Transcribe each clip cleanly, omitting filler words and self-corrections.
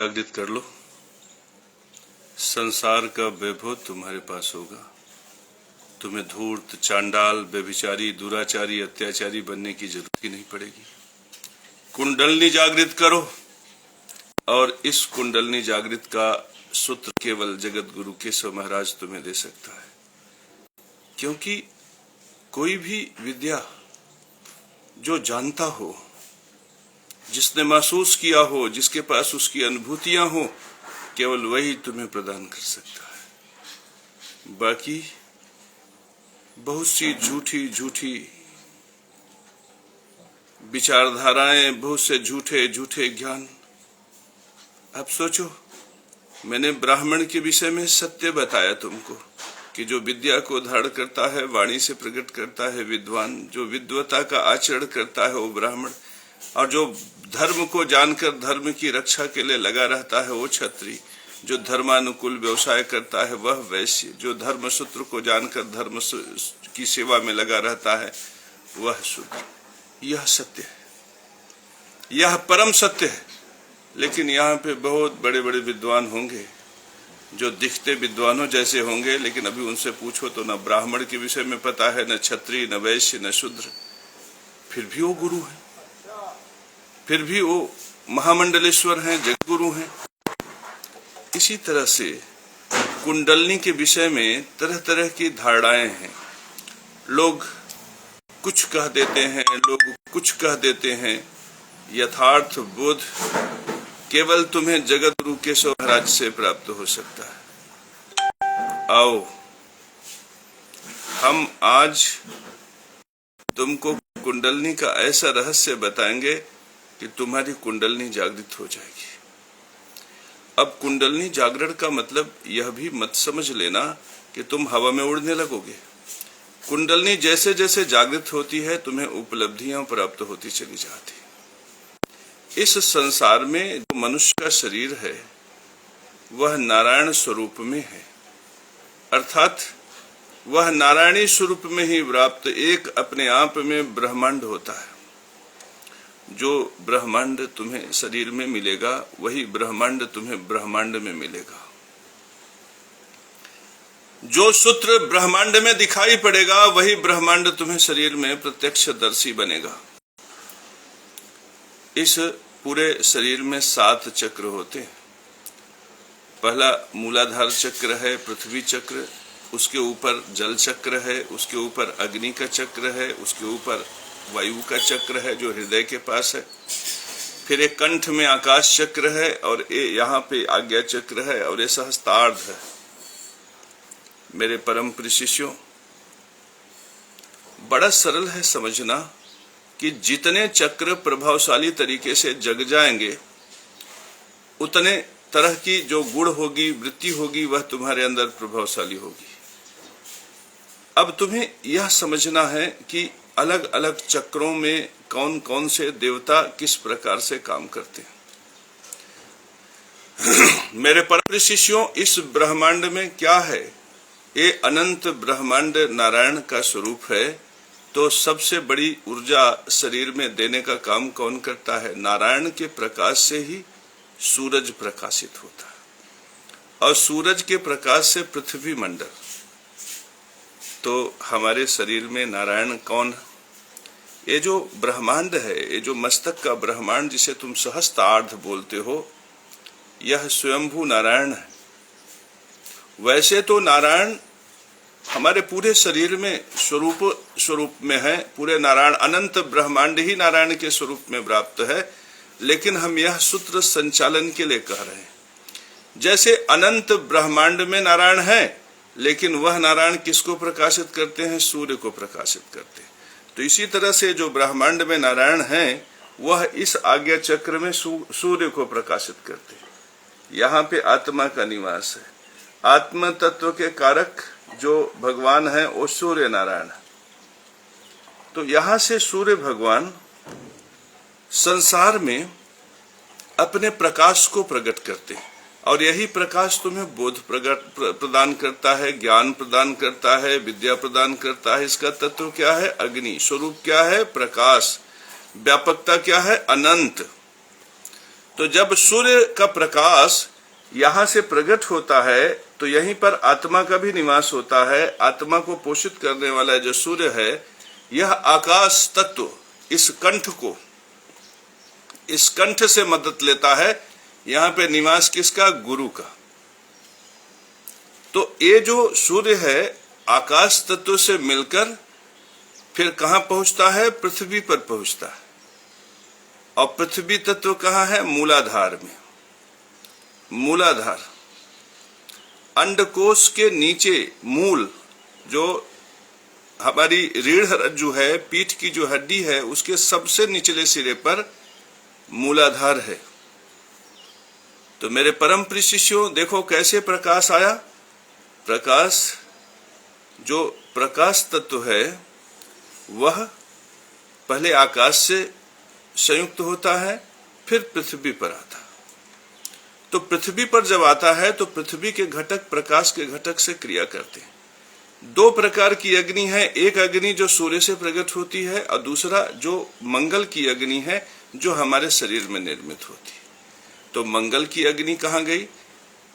जागृत कर लो। संसार का वैभव तुम्हारे पास होगा। तुम्हें धूर्त, चांडाल, व्यभिचारी, दुराचारी, अत्याचारी बनने की जरूरत ही नहीं पड़ेगी। कुंडलनी जागृत करो, और इस कुंडलनी जागृत का सूत्र केवल जगत गुरु केशव महाराज तुम्हें दे सकता है। क्योंकि कोई भी विद्या जो जानता हो, जिसने महसूस किया हो, जिसके पास उसकी अनुभूतियां हो, केवल वही तुम्हें प्रदान कर सकता है। बाकी बहुत सी झूठी झूठी विचारधाराएं, बहुत से झूठे झूठे ज्ञान। अब सोचो, मैंने ब्राह्मण के विषय में सत्य बताया तुमको कि जो विद्या को धारण करता है, वाणी से प्रकट करता है विद्वान, जो विद्वता का आचरण करता है वो ब्राह्मण, और जो धर्म को जानकर धर्म की रक्षा के लिए लगा रहता है वो क्षत्रिय, जो धर्मानुकूल व्यवसाय करता है वह वैश्य, जो धर्म सूत्र को जानकर धर्म की सेवा में लगा रहता है वह शूद्र। यह सत्य है, यह परम सत्य है। लेकिन यहाँ पे बहुत बड़े बड़े विद्वान होंगे जो दिखते विद्वानों जैसे होंगे, लेकिन अभी उनसे पूछो तो न ब्राह्मण के विषय में पता है, न क्षत्रिय, न वैश्य, न शूद्र। फिर भी वो गुरु है, फिर भी वो महामंडलेश्वर हैं, जगतगुरु हैं। इसी तरह से कुंडलनी के विषय में तरह तरह की धारणाएं हैं। लोग कुछ कह देते हैं, लोग कुछ कह देते हैं। यथार्थ बोध केवल तुम्हें जगत गुरु केशव महाराज से प्राप्त हो सकता है। आओ, हम आज तुमको कुंडलनी का ऐसा रहस्य बताएंगे कि तुम्हारी कुंडलनी जागृत हो जाएगी। अब कुंडलनी जागरण का मतलब यह भी मत समझ लेना कि तुम हवा में उड़ने लगोगे। कुंडलनी जैसे जैसे जागृत होती है, तुम्हें उपलब्धियां प्राप्त होती चली जाती। इस संसार में जो मनुष्य का शरीर है वह नारायण स्वरूप में है, अर्थात वह नारायणी स्वरूप में ही व्याप्त एक अपने आप में ब्रह्मांड होता है। जो ब्रह्मांड तुम्हें शरीर में मिलेगा वही ब्रह्मांड तुम्हें ब्रह्मांड में मिलेगा। जो सूत्र ब्रह्मांड में दिखाई पड़ेगा वही ब्रह्मांड तुम्हें शरीर में प्रत्यक्षदर्शी बनेगा। इस पूरे शरीर में 7 चक्र होते हैं। पहला मूलाधार चक्र है, पृथ्वी चक्र, उसके ऊपर जल चक्र है, उसके ऊपर अग्नि का चक्र है, उसके ऊपर वायु का चक्र है जो हृदय के पास है। फिर एक कंठ में आकाश चक्र है, और यहाँ पे आज्ञा चक्र है, और ये सहस्त्रार्ध है। मेरे परम प्रिय शिष्यों, बड़ा सरल है समझना कि जितने चक्र प्रभावशाली तरीके से जग जाएंगे, उतने तरह की जो गुण होगी, वृत्ति होगी, वह तुम्हारे अंदर प्रभावशाली होगी। अब तुम्हें यह समझना है कि अलग अलग चक्रों में कौन कौन से देवता किस प्रकार से काम करते हैं। मेरे परम शिष्यों, इस ब्रह्मांड में क्या है? ये अनंत ब्रह्मांड नारायण का स्वरूप है। तो सबसे बड़ी ऊर्जा शरीर में देने का काम कौन करता है? नारायण के प्रकाश से ही सूरज प्रकाशित होता है, और सूरज के प्रकाश से पृथ्वी मंडल। तो हमारे शरीर में नारायण कौन है? ये जो ब्रह्मांड है, ये जो मस्तक का ब्रह्मांड जिसे तुम सहस्त्रार्ध बोलते हो, यह स्वयंभू नारायण है। वैसे तो नारायण हमारे पूरे शरीर में स्वरूप में है। पूरे नारायण, अनंत ब्रह्मांड ही नारायण के स्वरूप में व्याप्त है। लेकिन हम यह सूत्र संचालन के लिए कह रहे हैं। जैसे अनंत ब्रह्मांड में नारायण है, लेकिन वह नारायण किसको प्रकाशित करते हैं? सूर्य को प्रकाशित करते हैं। तो इसी तरह से जो ब्रह्मांड में नारायण है, वह इस आज्ञा चक्र में सूर्य को प्रकाशित करते हैं। यहाँ पे आत्मा का निवास है। आत्म तत्व के कारक जो भगवान है वो सूर्य नारायण है। तो यहां से सूर्य भगवान संसार में अपने प्रकाश को प्रकट करते हैं, और यही प्रकाश तुम्हें बोध प्रदान करता है, ज्ञान प्रदान करता है, विद्या प्रदान करता है। इसका तत्व क्या है? अग्नि। स्वरूप क्या है? प्रकाश। व्यापकता क्या है? अनंत। तो जब सूर्य का प्रकाश यहां से प्रकट होता है तो यहीं पर आत्मा का भी निवास होता है। आत्मा को पोषित करने वाला जो सूर्य है, यह आकाश तत्व इस कंठ से मदद लेता है। यहाँ पे निवास किसका? गुरु का। तो ये जो सूर्य है आकाश तत्व से मिलकर फिर कहां पहुंचता है? पृथ्वी पर पहुंचता है। और पृथ्वी तत्व कहां है? मूलाधार में। मूलाधार अंडकोश के नीचे मूल, जो हमारी रीढ़ रज्जु है, पीठ की जो हड्डी है, उसके सबसे निचले सिरे पर मूलाधार है। तो मेरे परम प्रिय शिष्यों, देखो कैसे प्रकाश आया। प्रकाश, जो प्रकाश तत्व है वह पहले आकाश से संयुक्त होता है, फिर पृथ्वी पर आता है। तो पृथ्वी पर जब आता है तो पृथ्वी के घटक प्रकाश के घटक से क्रिया करते हैं। दो प्रकार की अग्नि है, एक अग्नि जो सूर्य से प्रकट होती है और दूसरा जो मंगल की अग्नि है जो हमारे शरीर में निर्मित होती है। तो मंगल की अग्नि कहाँ गई?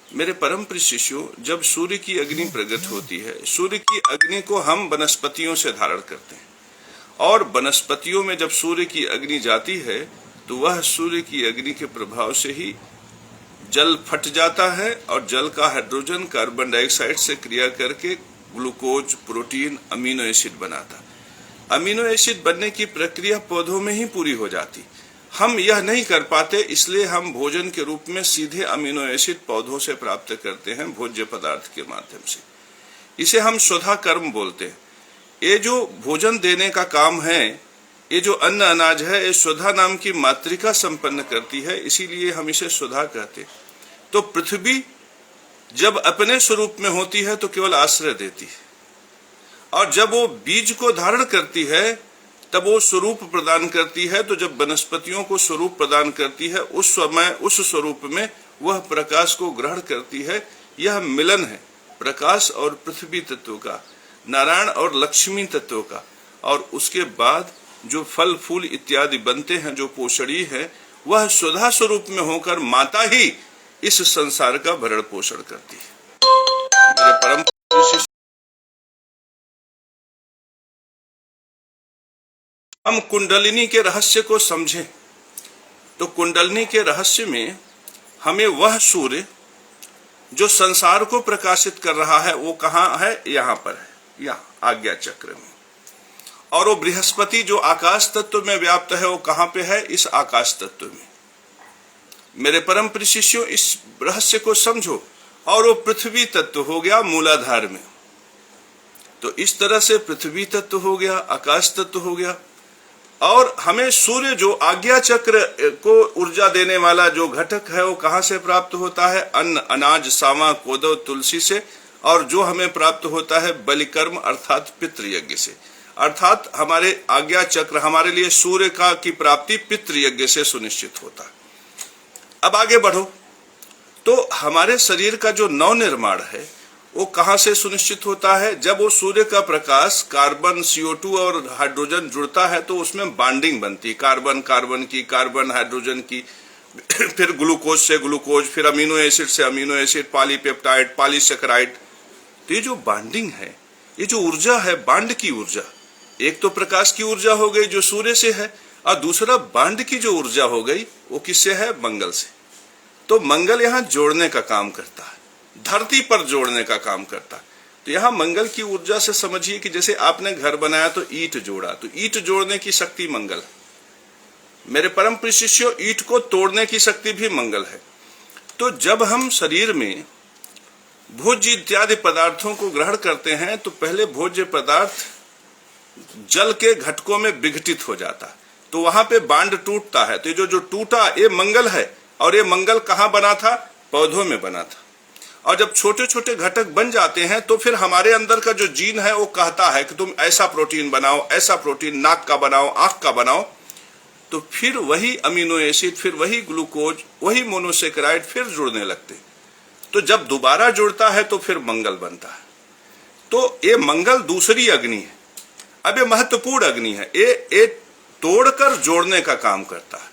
मेरे परम प्रिय शिष्यों, जब सूर्य की अग्नि प्रकट होती है, सूर्य की अग्नि को हम वनस्पतियों से धारण करते हैं और वनस्पतियों में जब सूर्य की अग्नि जाती है तो वह सूर्य की अग्नि के प्रभाव से ही जल फट जाता है और जल का हाइड्रोजन कार्बन डाइऑक्साइड से क्रिया करके ग्लूकोज, प्रोटीन, अमीनो एसिड बनाता। अमीनो एसिड बनने की प्रक्रिया पौधों में ही पूरी हो जाती। हम यह नहीं कर पाते, इसलिए हम भोजन के रूप में सीधे अमीनो एसिड पौधों से प्राप्त करते हैं, भोज्य पदार्थ के माध्यम से। इसे हम स्वधा कर्म बोलते हैं। ये जो भोजन देने का काम है, ये जो अन्न अनाज है, ये स्वधा नाम की मातृका संपन्न करती है, इसीलिए हम इसे स्वधा कहते हैं। तो पृथ्वी जब अपने स्वरूप में होती है तो केवल आश्रय देती है, और जब वो बीज को धारण करती है तब वो स्वरूप प्रदान करती है। तो जब वनस्पतियों को स्वरूप प्रदान करती है, उस समय उस स्वरूप में वह प्रकाश को ग्रहण करती है। यह मिलन है प्रकाश और पृथ्वी तत्व का, नारायण और लक्ष्मी तत्व का। और उसके बाद जो फल फूल इत्यादि बनते हैं, जो पोषणी है, वह स्वधा स्वरूप में होकर माता ही इस संसार का भरण पोषण करती है। मेरे परम हम कुंडलिनी के रहस्य को समझें तो कुंडलिनी के रहस्य में हमें वह सूर्य जो संसार को प्रकाशित कर रहा है वो कहाँ है? यहाँ पर है, यहाँ आज्ञा चक्र में। और वो बृहस्पति जो आकाश तत्व में व्याप्त है वो कहाँ पे है? इस आकाश तत्व में। मेरे परम प्रिय शिष्यों, इस रहस्य को समझो। और वो पृथ्वी तत्व हो गया मूलाधार में। तो इस तरह से पृथ्वी तत्व हो गया, आकाश तत्व हो गया। और हमें सूर्य जो आज्ञा चक्र को ऊर्जा देने वाला जो घटक है वो कहाँ से प्राप्त होता है? अन्न, अनाज, सावा, कोदो, तुलसी से। और जो हमें प्राप्त होता है बलिकर्म अर्थात पितृयज्ञ से। अर्थात हमारे आज्ञा चक्र, हमारे लिए सूर्य का की प्राप्ति पितृयज्ञ से सुनिश्चित होता है। अब आगे बढ़ो तो हमारे शरीर का जो नव निर्माण है वो कहां से सुनिश्चित होता है? जब वो सूर्य का प्रकाश कार्बन, CO2 और हाइड्रोजन जुड़ता है तो उसमें बॉन्डिंग बनती है, कार्बन कार्बन की, कार्बन हाइड्रोजन की, फिर ग्लूकोज से ग्लूकोज, फिर अमीनो एसिड से अमीनो एसिड, पॉलीपेप्टाइड, पॉलीसेकेराइड। तो ये जो बॉन्डिंग है, ये जो ऊर्जा है, बांड की ऊर्जा, एक तो प्रकाश की ऊर्जा हो गई जो सूर्य से है, और दूसरा बांड की जो ऊर्जा हो गई वो किससे है? मंगल से। तो मंगल यहाँ जोड़ने का काम करता है, धरती पर जोड़ने का काम करता है। तो यहाँ मंगल की ऊर्जा से समझिए कि जैसे आपने घर बनाया तो ईंट जोड़ा, तो ईंट जोड़ने की शक्ति मंगल है। मेरे परम प्रिय शिष्यों, ईंट को तोड़ने की शक्ति भी मंगल है। तो जब हम शरीर में भोज्य इत्यादि पदार्थों को ग्रहण करते हैं तो पहले भोज्य पदार्थ जल के घटकों में विघटित हो जाता है, तो वहां पे बांड टूटता है। तो ये जो टूटा ये मंगल है। और ये मंगल कहाँ बना था? पौधों में बना था। और जब छोटे छोटे घटक बन जाते हैं तो फिर हमारे अंदर का जो जीन है वो कहता है कि तुम ऐसा प्रोटीन बनाओ, ऐसा प्रोटीन नाक का बनाओ, आंख का बनाओ। तो फिर वही अमीनो एसिड, फिर वही ग्लूकोज, वही मोनोसेकेराइड फिर जुड़ने लगते। तो जब दोबारा जुड़ता है तो फिर मंगल बनता है। तो ये मंगल दूसरी अग्नि है। अब ये महत्वपूर्ण अग्नि है, ये तोड़कर जोड़ने का काम करता है।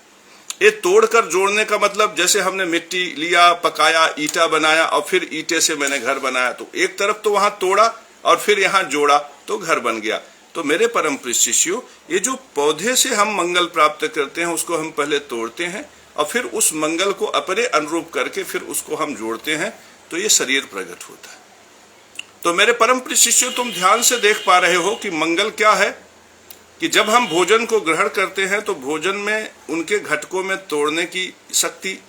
ये तोड़कर जोड़ने का मतलब जैसे हमने मिट्टी लिया, पकाया, ईटा बनाया और फिर ईटे से मैंने घर बनाया, तो एक तरफ तो वहां तोड़ा और फिर यहाँ जोड़ा तो घर बन गया। तो मेरे परम प्रिय शिष्यों, ये जो पौधे से हम मंगल प्राप्त करते हैं उसको हम पहले तोड़ते हैं और फिर उस मंगल को अपने अनुरूप करके फिर उसको हम जोड़ते हैं, तो ये शरीर प्रकट होता है। तो मेरे परम प्रिय शिष्यों, तुम ध्यान से देख पा रहे हो कि मंगल क्या है कि जब हम भोजन को ग्रहण करते हैं तो भोजन में उनके घटकों में तोड़ने की शक्ति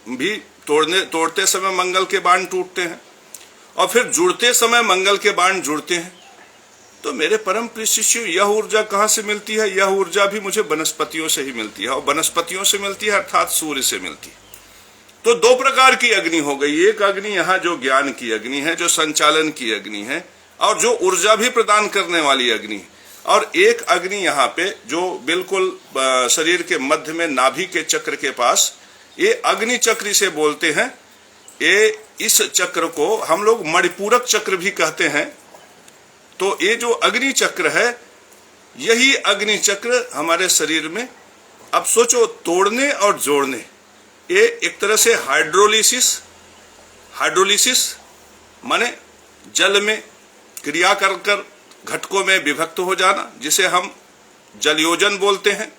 भी, तोड़ते समय मंगल के बाण टूटते हैं और फिर जुड़ते समय मंगल के बाण जुड़ते हैं। तो मेरे परम प्रिय शिष्यों, यह ऊर्जा कहाँ से मिलती है? यह ऊर्जा भी मुझे वनस्पतियों से ही मिलती है और वनस्पतियों से मिलती है अर्थात सूर्य से मिलती है। तो दो प्रकार की अग्नि हो गई, एक अग्नि यहाँ जो ज्ञान की अग्नि है, जो संचालन की अग्नि है और जो ऊर्जा भी प्रदान करने वाली अग्नि है, और एक अग्नि यहाँ पे जो बिल्कुल शरीर के मध्य में नाभि के चक्र के पास, ये अग्नि चक्र इसे बोलते हैं। ये इस चक्र को हम लोग मणिपूरक चक्र भी कहते हैं। तो ये जो अग्नि चक्र है, यही अग्नि चक्र हमारे शरीर में, अब सोचो, तोड़ने और जोड़ने, ये एक तरह से हाइड्रोलिसिस माने जल में क्रिया कर कर घटकों में विभक्त हो जाना, जिसे हम जलयोजन बोलते हैं।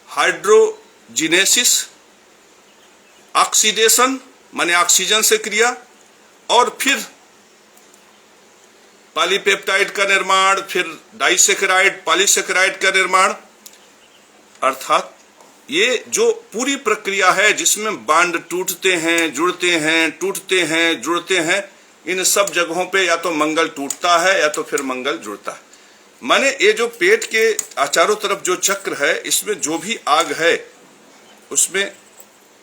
हाइड्रोजिनेसिस, ऑक्सीडेशन माने ऑक्सीजन से क्रिया, और फिर पॉलीपेप्टाइड का निर्माण, फिर डाइसेकेराइड, पॉलीसेकेराइड का निर्माण। अर्थात ये जो पूरी प्रक्रिया है जिसमें बांड टूटते हैं, जुड़ते हैं, टूटते हैं, जुड़ते हैं, इन सब जगहों पे या तो मंगल टूटता है या तो फिर मंगल जुड़ता है। माने ये जो पेट के चारों तरफ जो चक्र है, इसमें जो भी आग है उसमें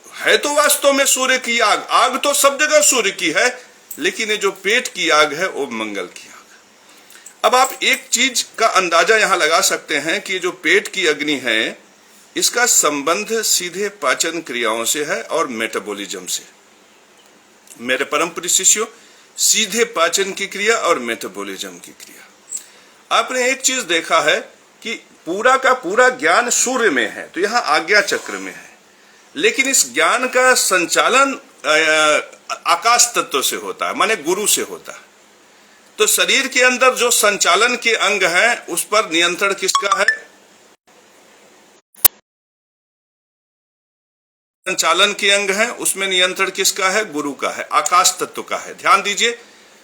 है तो वास्तव में सूर्य की आग, आग तो सब जगह सूर्य की है, लेकिन ये जो पेट की आग है वो मंगल की आग। अब आप एक चीज का अंदाजा यहां लगा सकते हैं कि जो पेट की अग्नि है, इसका संबंध सीधे पाचन क्रियाओं से है और मेटाबॉलिज्म से। मेरे परम प्रिय शिष्यों, सीधे पाचन की क्रिया और मेटाबॉलिज्म की क्रिया। आपने एक चीज देखा है कि पूरा का पूरा ज्ञान सूर्य में है, तो यहां आज्ञा चक्र में है, लेकिन इस ज्ञान का संचालन आकाश तत्व से होता है, माने गुरु से होता है। तो शरीर के अंदर जो संचालन के अंग है, उस पर नियंत्रण किसका है? संचालन के अंग है, उसमें नियंत्रण किसका है? गुरु का है, आकाश तत्व का है। ध्यान दीजिए,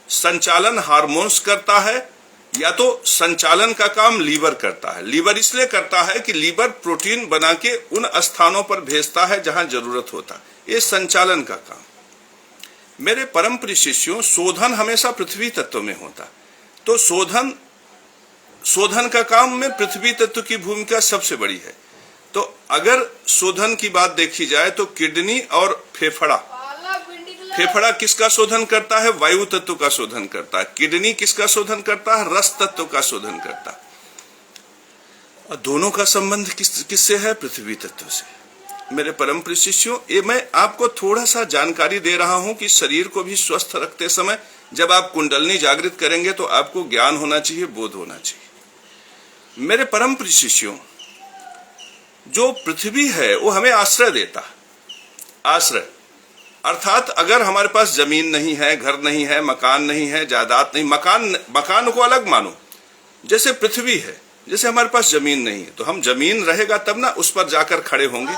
संचालन हार्मोन्स करता है या तो संचालन का काम लीवर करता है। लीवर इसलिए करता है कि लीवर प्रोटीन बना के उन स्थानों पर भेजता है जहां जरूरत होता है, ये संचालन का काम। मेरे परम प्रिय शिष्यों, शोधन हमेशा पृथ्वी तत्व में होता, तो शोधन का काम में पृथ्वी तत्व की भूमिका सबसे बड़ी है। तो अगर शोधन की बात देखी जाए तो किडनी और फेफड़ा किसका शोधन करता है? वायु तत्व का शोधन करता है। किडनी किसका शोधन करता है? रस तत्व का शोधन करता है। और दोनों का संबंध किससे है? पृथ्वी तत्व से। मेरे परम प्रिय शिष्यों, ये मैं आपको थोड़ा सा जानकारी दे रहा हूं कि शरीर को भी स्वस्थ रखते समय जब आप कुंडलनी जागृत करेंगे तो आपको ज्ञान होना चाहिए, बोध होना चाहिए। मेरे परम प्रिय शिष्यों, जो पृथ्वी है वो हमें आश्रय देता, आश्रय अर्थात अगर हमारे पास जमीन नहीं है, घर नहीं है, मकान नहीं है, जायदाद नहीं, मकान को अलग मानो, जैसे पृथ्वी है, जैसे हमारे पास जमीन नहीं है, तो हम जमीन रहेगा तब ना उस पर जाकर खड़े होंगे।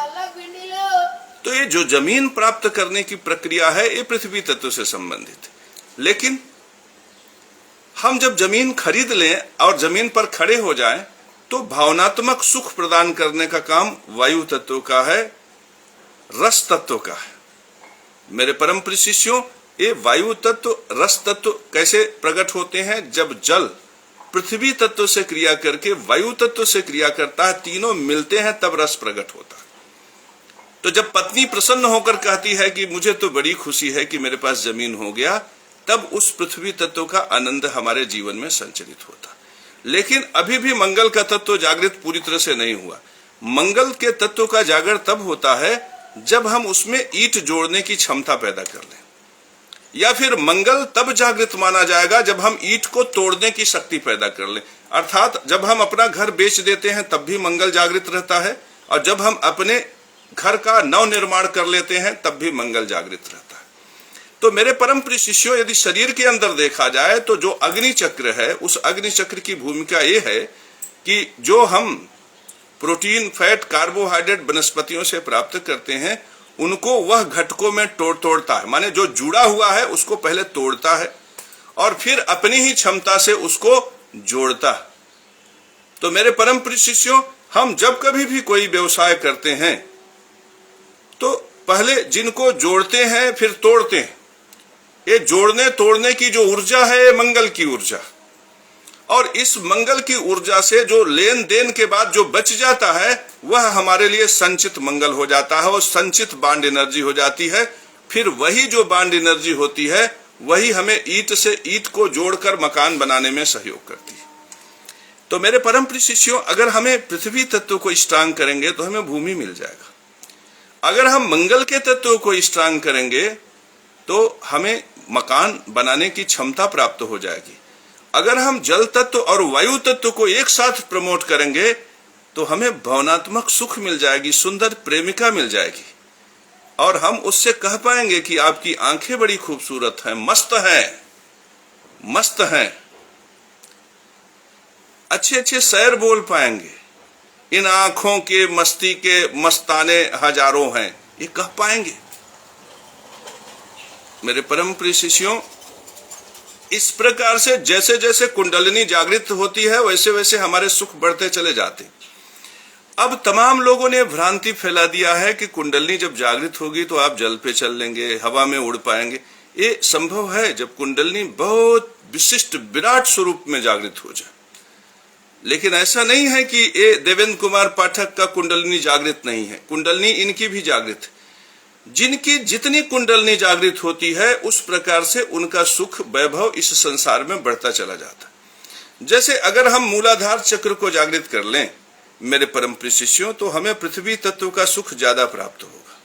तो ये जो जमीन प्राप्त करने की प्रक्रिया है, ये पृथ्वी तत्व से संबंधित है। लेकिन हम जब जमीन खरीद लें और जमीन पर खड़े हो जाएं, तो भावनात्मक सुख प्रदान करने का काम वायु तत्व का है, रस तत्व का है। मेरे परम प्रिय शिष्यों, ये वायु तत्व, रस तत्व कैसे प्रकट होते हैं? जब जल पृथ्वी तत्व से क्रिया करके वायु तत्व से क्रिया करता है, तीनों मिलते हैं, तब रस प्रकट होता है। तो जब पत्नी प्रसन्न होकर कहती है कि मुझे तो बड़ी खुशी है कि मेरे पास जमीन हो गया, तब उस पृथ्वी तत्व का आनंद हमारे जीवन में संचरित होता। लेकिन अभी भी मंगल का तत्व जागृत पूरी तरह से नहीं हुआ। मंगल के तत्व का जागर तब होता है जब हम उसमें ईंट जोड़ने की क्षमता पैदा कर लें, या फिर मंगल तब जागृत माना जाएगा जब हम ईंट को तोड़ने की शक्ति पैदा कर लें। अर्थात जब हम अपना घर बेच देते हैं तब भी मंगल जागृत रहता है, और जब हम अपने घर का नव निर्माण कर लेते हैं तब भी मंगल जागृत रहता है। तो मेरे परम प्रिय शिष्यों, यदि शरीर के अंदर देखा जाए तो जो अग्नि चक्र है, उस अग्नि चक्र की भूमिका ये है कि जो हम प्रोटीन, फैट, कार्बोहाइड्रेट वनस्पतियों से प्राप्त करते हैं, उनको वह घटकों में तोड़ता है। माने जो जुड़ा हुआ है उसको पहले तोड़ता है और फिर अपनी ही क्षमता से उसको जोड़ता है। तो मेरे परम प्रिय शिष्यों, हम जब कभी भी कोई व्यवसाय करते हैं तो पहले जिनको जोड़ते हैं फिर तोड़ते हैं। ये जोड़ने तोड़ने की जो ऊर्जा है, ये मंगल की ऊर्जा, और इस मंगल की ऊर्जा से जो लेन देन के बाद जो बच जाता है वह हमारे लिए संचित मंगल हो जाता है और संचित बांड एनर्जी हो जाती है। फिर वही जो बांड एनर्जी होती है वही हमें ईंट से ईंट को जोड़कर मकान बनाने में सहयोग करती है। तो मेरे परम प्रिय शिष्यों, अगर हमें पृथ्वी तत्व को स्ट्रांग करेंगे तो हमें भूमि मिल जाएगा। अगर हम मंगल के तत्व को स्ट्रांग करेंगे तो हमें मकान बनाने की क्षमता प्राप्त हो जाएगी। अगर हम जल तत्व और वायु तत्व को एक साथ प्रमोट करेंगे तो हमें भावनात्मक सुख मिल जाएगी, सुंदर प्रेमिका मिल जाएगी, और हम उससे कह पाएंगे कि आपकी आंखें बड़ी खूबसूरत हैं, मस्त हैं, अच्छे अच्छे शेर बोल पाएंगे, इन आंखों के मस्ती के मस्ताने हजारों हैं, ये कह पाएंगे। मेरे परम प्रिय शिष्यों, इस प्रकार से जैसे जैसे कुंडलिनी जागृत होती है वैसे वैसे हमारे सुख बढ़ते चले जाते। अब तमाम लोगों ने भ्रांति फैला दिया है कि कुंडलिनी जब जागृत होगी तो आप जल पे चल लेंगे, हवा में उड़ पाएंगे। ये संभव है जब कुंडलिनी बहुत विशिष्ट विराट स्वरूप में जागृत हो जाए, लेकिन ऐसा नहीं है कि ये देवेंद्र कुमार पाठक का कुंडलिनी जागृत नहीं है। कुंडलिनी इनकी भी जागृत है। जिनकी जितनी कुंडलिनी जागृत होती है उस प्रकार से उनका सुख वैभव इस संसार में बढ़ता चला जाता है। जैसे अगर हम मूलाधार चक्र को जागृत कर लें मेरे परम प्रिय शिष्यों, तो हमें पृथ्वी तत्व का सुख ज्यादा प्राप्त होगा।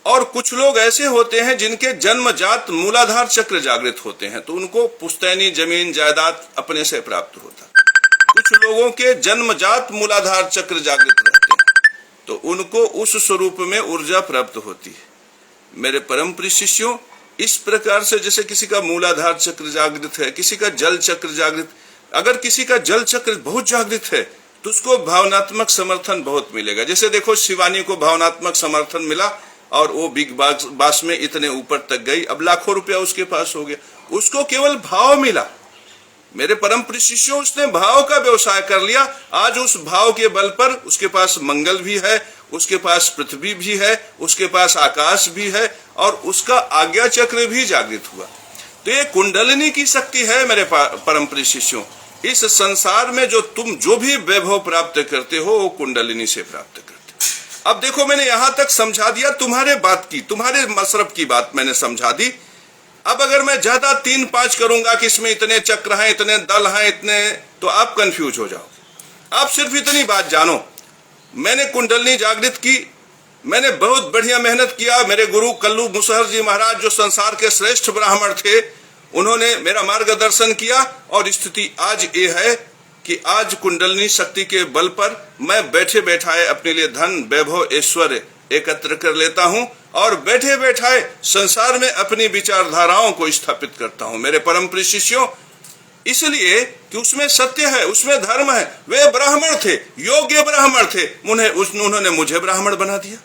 और कुछ लोग ऐसे होते हैं जिनके जन्मजात मूलाधार चक्र जागृत होते हैं तो उनको पुश्तैनी जमीन जायदाद अपने से प्राप्त होता है। कुछ लोगों के जन्मजात मूलाधार चक्र जागृत रहते हैं तो उनको उस स्वरूप में ऊर्जा प्राप्त होती है। मेरे परम प्रिय शिष्यों, इस प्रकार से जैसे किसी का मूलाधार चक्र जागृत है, किसी का जल चक्र जागृत, अगर किसी का जल चक्र बहुत जागृत है तो उसको भावनात्मक समर्थन बहुत मिलेगा। जैसे देखो शिवानी को भावनात्मक समर्थन मिला और वो बिग बास में इतने ऊपर तक गई, अब लाखों रुपया उसके पास हो गया, उसको केवल भाव मिला। मेरे परम प्रिय शिष्यों, उसने भाव का व्यवसाय कर लिया। आज उस भाव के बल पर उसके पास मंगल भी है, उसके पास पृथ्वी भी है, उसके पास आकाश भी है और उसका आज्ञा चक्र भी जागृत हुआ। तो ये कुंडलिनी की शक्ति है मेरे परम प्रिय शिष्यों। इस संसार में जो तुम जो भी वैभव प्राप्त करते हो वो कुंडलिनी से प्राप्त करते हो। अब देखो, मैंने यहां तक समझा दिया, तुम्हारे बात की, तुम्हारे मशरब की बात मैंने समझा दी। अब अगर मैं ज्यादा 3-5 करूंगा कि इसमें इतने चक्र हैं, इतने दल हैं, इतने, तो आप कंफ्यूज हो जाओगे। आप सिर्फ इतनी बात जानो, मैंने कुंडलिनी जागृत की, मैंने बहुत बढ़िया मेहनत किया। मेरे गुरु कल्लू मुसहर जी महाराज जो संसार के श्रेष्ठ ब्राह्मण थे, उन्होंने मेरा मार्गदर्शन किया और स्थिति आज ये है कि आज कुंडलिनी शक्ति के बल पर मैं बैठे बैठाए अपने लिए धन, वैभव, ऐश्वर्य एकत्र कर लेता हूं और बैठे बैठाए संसार में अपनी विचारधाराओं को स्थापित करता हूं। मेरे परम प्रिय शिष्यों, इसलिए कि उसमें सत्य है, उसमें धर्म है। वे ब्राह्मण थे, योग्य ब्राह्मण थे, उन्होंने मुझे ब्राह्मण बना दिया।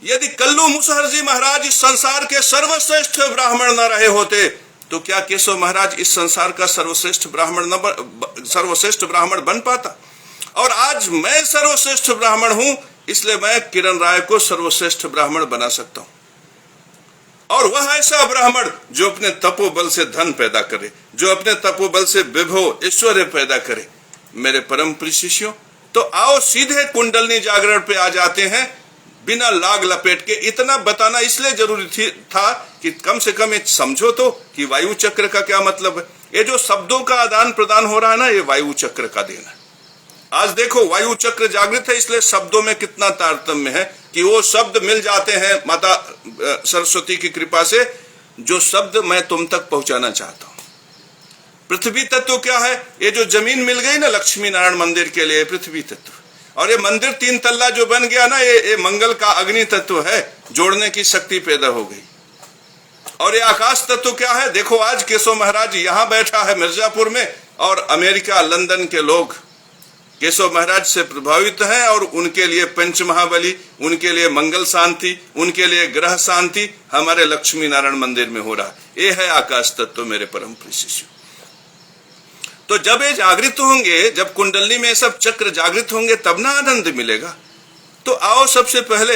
यदि कल्लू मुसहर जी महाराज इस संसार के सर्वश्रेष्ठ ब्राह्मण न रहे होते तो क्या केशव महाराज इस संसार का सर्वश्रेष्ठ ब्राह्मण बन पाता? और आज मैं सर्वश्रेष्ठ ब्राह्मण हूं, इसलिए मैं किरण राय को सर्वश्रेष्ठ ब्राह्मण बना सकता हूं। और वह ऐसा ब्राह्मण जो अपने तपोबल से धन पैदा करे, जो अपने तपोबल से विभव ऐश्वर्य पैदा करे। मेरे परम प्रिय शिष्यों, तो आओ सीधे कुंडलिनी जागरण पे आ जाते हैं, बिना लाग लपेट के। इतना बताना इसलिए जरूरी था कि कम से कम ये समझो तो कि वायु चक्र का क्या मतलब है। ये जो शब्दों का आदान प्रदान हो रहा है ना, ये वायु चक्र का देन है। आज देखो, वायु चक्र जागृत है, इसलिए शब्दों में कितना तारतम्य है कि वो शब्द मिल जाते हैं माता सरस्वती की कृपा से, जो शब्द मैं तुम तक पहुंचाना चाहता हूं। पृथ्वी तत्व क्या है? ये जो जमीन मिल गई ना लक्ष्मी नारायण मंदिर के लिए, पृथ्वी तत्व। और ये मंदिर 3 तल्ला जो बन गया ना, ये मंगल का अग्नि तत्व है, जोड़ने की शक्ति पैदा हो गई। और ये आकाश तत्व क्या है? देखो आज केशव महाराज यहां बैठा है मिर्जापुर में, और अमेरिका लंदन के लोग केशव महाराज से प्रभावित हैं, और उनके लिए पंचमहाबली, उनके लिए मंगल शांति, उनके लिए ग्रह शांति हमारे लक्ष्मी नारायण मंदिर में हो रहा है। ये है आकाश तत्व मेरे परम प्रिय शिष्य। तो जब ये जागृत होंगे, जब कुंडली में सब चक्र जागृत होंगे, तब ना आनंद मिलेगा। तो आओ सबसे पहले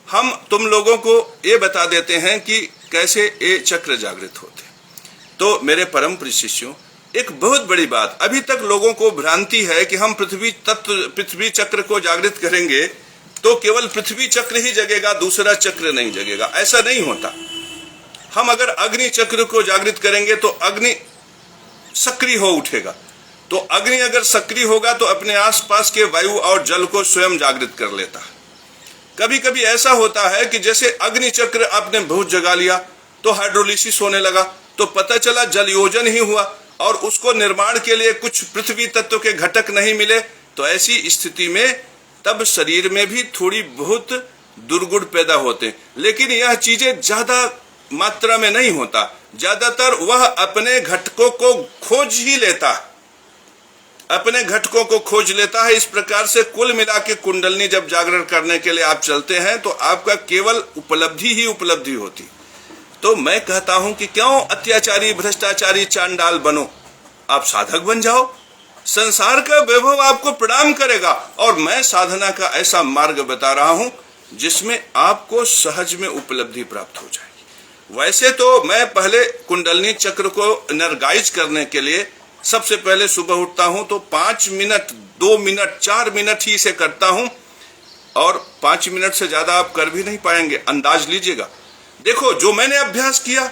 हम तुम लोगों को ये बता देते हैं कि कैसे ये चक्र जागृत होते। तो मेरे परम प्रिय शिष्यों, एक बहुत बड़ी बात, अभी तक लोगों को भ्रांति है कि हम पृथ्वी तत्व, पृथ्वी चक्र को जागृत करेंगे तो केवल पृथ्वी चक्र ही जगेगा, दूसरा चक्र नहीं जगेगा। ऐसा नहीं होता। हम अगर अग्नि चक्र को जागृत करेंगे तो अग्नि सक्रिय हो उठेगा। तो अग्नि अगर सक्रिय होगा तो अपने आसपास के वायु और जल को स्वयं जागृत कर लेता है। कभी कभी ऐसा होता है कि जैसे अग्नि चक्र आपने बहुत जगा लिया तो हाइड्रोलिसिस होने लगा, तो पता चला जल योजन ही हुआ और उसको निर्माण के लिए कुछ पृथ्वी तत्व के घटक नहीं मिले। तो ऐसी स्थिति में तब शरीर में भी थोड़ी बहुत दुर्गुण पैदा होते, लेकिन यह चीजें ज्यादा मात्रा में नहीं होता। ज्यादातर वह अपने घटकों को खोज ही लेता है, अपने घटकों को खोज लेता है। इस प्रकार से कुल मिला के कुंडलनी जब जागरण करने के लिए आप चलते हैं तो आपका केवल उपलब्धि ही उपलब्धि होती। तो मैं कहता हूं कि क्यों अत्याचारी, भ्रष्टाचारी, चांडाल बनो, आप साधक बन जाओ। संसार का वैभव आपको प्रणाम करेगा। और मैं साधना का ऐसा मार्ग बता रहा हूं जिसमें आपको सहज में उपलब्धि प्राप्त हो जाएगी। वैसे तो मैं पहले कुंडलनी चक्र को एनर्गाइज करने के लिए सबसे पहले सुबह उठता हूं तो 5 मिनट, 2 मिनट, 4 मिनट ही इसे करता हूं, और 5 मिनट से ज्यादा आप कर भी नहीं पाएंगे, अंदाज लीजिएगा। देखो जो मैंने अभ्यास किया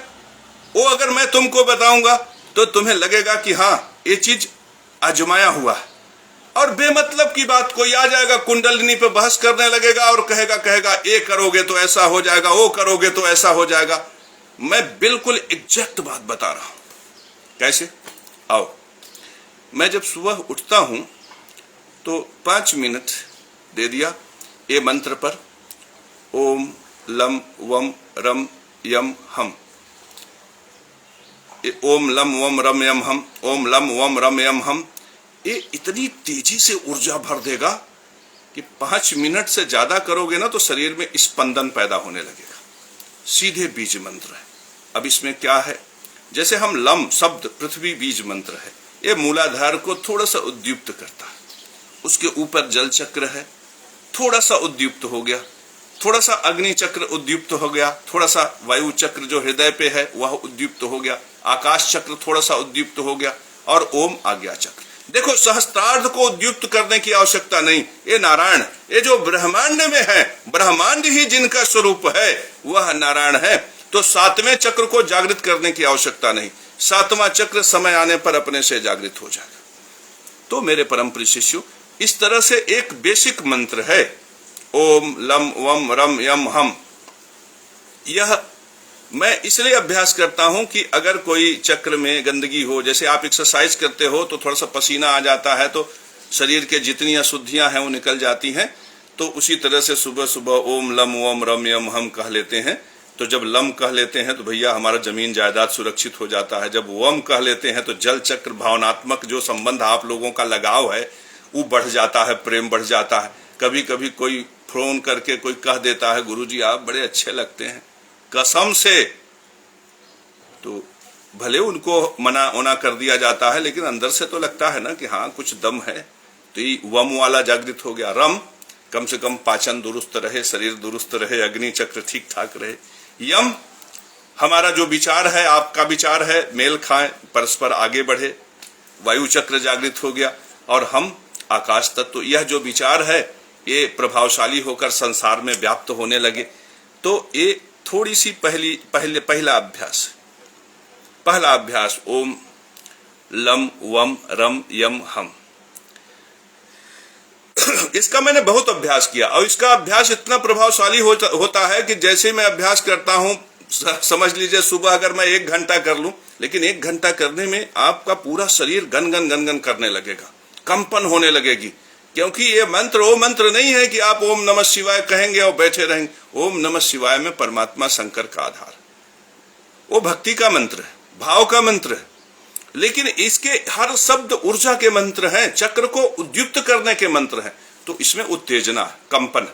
वो अगर मैं तुमको बताऊंगा तो तुम्हें लगेगा कि हाँ ये चीज आजमाया हुआ है। और बेमतलब की बात कोई आ जाएगा, कुंडलिनी पे बहस करने लगेगा और कहेगा ये करोगे तो ऐसा हो जाएगा, वो करोगे तो ऐसा हो जाएगा। मैं बिल्कुल एग्जैक्ट बात बता रहा हूं। कैसे? आओ, मैं जब सुबह उठता हूं तो 5 मिनट दे दिया ये मंत्र पर, ओम लम वम रम यम हम। ओम लम वम रम यम हम, ओम लम वम रम यम हम। ये इतनी तेजी से ऊर्जा भर देगा कि 5 मिनट से ज्यादा करोगे ना तो शरीर में स्पंदन पैदा होने लगेगा। सीधे बीज मंत्र है। अब इसमें क्या है, जैसे हम लम शब्द पृथ्वी बीज मंत्र है, ये मूलाधार को थोड़ा सा उद्दीप्त करता है। उसके ऊपर जल चक्र है, थोड़ा सा उद्दीप्त हो गया, थोड़ा सा अग्नि चक्र उद्दीप्त हो गया, थोड़ा सा वायु चक्र जो हृदय पे है वह उद्दीप्त हो गया, आकाश चक्र थोड़ा सा उद्दीप्त हो गया, और ओम आज्ञा चक्र। देखो सहस्त्रार्ध को उद्दीप्त करने की आवश्यकता नहीं। ये नारायण, ये जो ब्रह्मांड में है, ब्रह्मांड ही जिनका स्वरूप है वह नारायण है। तो 7वें चक्र को जागृत करने की आवश्यकता नहीं। 7वां चक्र समय आने पर अपने से जागृत हो जाएगा। तो मेरे परम प्रिय शिष्यों, इस तरह से एक बेसिक मंत्र है ओम लम वम रम यम हम। यह मैं इसलिए अभ्यास करता हूं कि अगर कोई चक्र में गंदगी हो, जैसे आप एक्सरसाइज करते हो तो थोड़ा सा पसीना आ जाता है तो शरीर के जितनी अशुद्धियां हैं वो निकल जाती हैं। तो उसी तरह से सुबह सुबह ओम लम वम रम यम हम कह लेते हैं। तो जब लम कह लेते हैं तो भैया हमारा जमीन जायदाद सुरक्षित हो जाता है। जब वम कह लेते हैं तो जल चक्र भावनात्मक जो संबंध आप लोगों का लगाव है वो बढ़ जाता है, प्रेम बढ़ जाता है। कभी कभी कोई फोन करके कोई कह देता है गुरुजी आप बड़े अच्छे लगते हैं, कसम से, तो भले उनको मना ओना कर दिया जाता है लेकिन अंदर से तो लगता है ना कि हाँ कुछ दम है। तो ये वम वाला जागृत हो गया। रम कम से कम पाचन दुरुस्त रहे, शरीर दुरुस्त रहे, अग्नि चक्र ठीक ठाक रहे। यम हमारा जो विचार है, आपका विचार है, मेल खाए, परस्पर आगे बढ़े, वायु चक्र जागृत हो गया। और हम आकाश तत्व, यह जो विचार है ये प्रभावशाली होकर संसार में व्याप्त होने लगे। तो ये थोड़ी सी पहला अभ्यास ओम लम वम रम यम हम। इसका मैंने बहुत अभ्यास किया और इसका अभ्यास इतना प्रभावशाली होता है कि जैसे मैं अभ्यास करता हूं, समझ लीजिए सुबह अगर मैं 1 घंटा कर लूं, लेकिन 1 घंटा करने में आपका पूरा शरीर गन गन करने लगेगा, कंपन होने लगेगी। क्योंकि ये मंत्र वो मंत्र नहीं है कि आप ओम नमः शिवाय कहेंगे और बैठे रहेंगे। ओम नमः शिवाय में परमात्मा शंकर का आधार, वो भक्ति का मंत्र है, भाव का मंत्र है। लेकिन इसके हर शब्द ऊर्जा के मंत्र हैं, चक्र को उद्युक्त करने के मंत्र हैं। तो इसमें उत्तेजना, कंपन,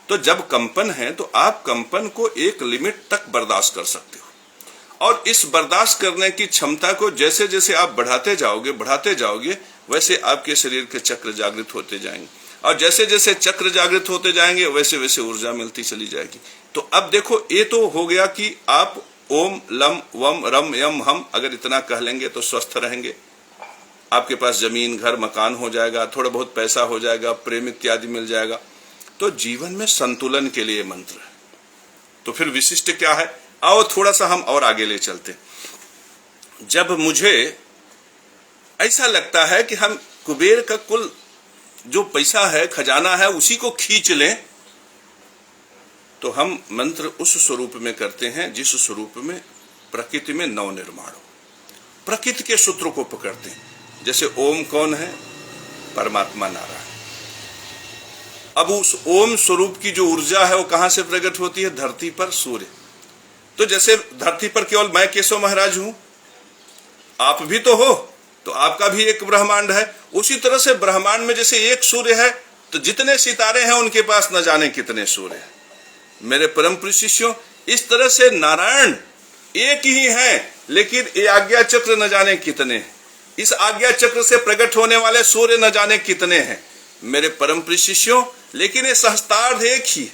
तो जब कंपन है तो आप कंपन को एक लिमिट तक बर्दाश्त कर सकते हो, और इस बर्दाश्त करने की क्षमता को जैसे जैसे आप बढ़ाते जाओगे वैसे आपके शरीर के चक्र जागृत होते जाएंगे, और जैसे जैसे चक्र जागृत होते जाएंगे वैसे वैसे ऊर्जा मिलती चली जाएगी। तो अब देखो, ये तो हो गया कि आप ओम लम वम रम यम हम अगर इतना कह लेंगे तो स्वस्थ रहेंगे, आपके पास जमीन घर मकान हो जाएगा, थोड़ा बहुत पैसा हो जाएगा, प्रेम इत्यादि मिल जाएगा। तो जीवन में संतुलन के लिए मंत्र है। तो फिर विशिष्ट क्या है, आओ थोड़ा सा हम और आगे ले चलते। जब मुझे ऐसा लगता है कि हम कुबेर का कुल जो पैसा है, खजाना है, उसी को खींच लें, तो हम मंत्र उस स्वरूप में करते हैं जिस स्वरूप में प्रकृति में नव निर्माण हो। प्रकृति के सूत्रों को पकड़ते हैं। जैसे ओम कौन है? परमात्मा नारायण। अब उस ओम स्वरूप की जो ऊर्जा है वो कहां से प्रकट होती है? धरती पर सूर्य। तो जैसे धरती पर केवल मैं केशव महाराज हूं, आप भी तो हो, तो आपका भी एक ब्रह्मांड है। उसी तरह से ब्रह्मांड में जैसे एक सूर्य है, तो जितने सितारे हैं उनके पास न जाने कितने सूर्य हैं। मेरे परम प्रिय शिष्यों, इस तरह से नारायण एक ही है, लेकिन ये आज्ञा चक्र न जाने कितने हैं। इस आज्ञा चक्र से प्रकट होने वाले सूर्य न जाने कितने हैं मेरे परम प्रिय शिष्यों, लेकिन ये सहस्त्रार्थ एक ही,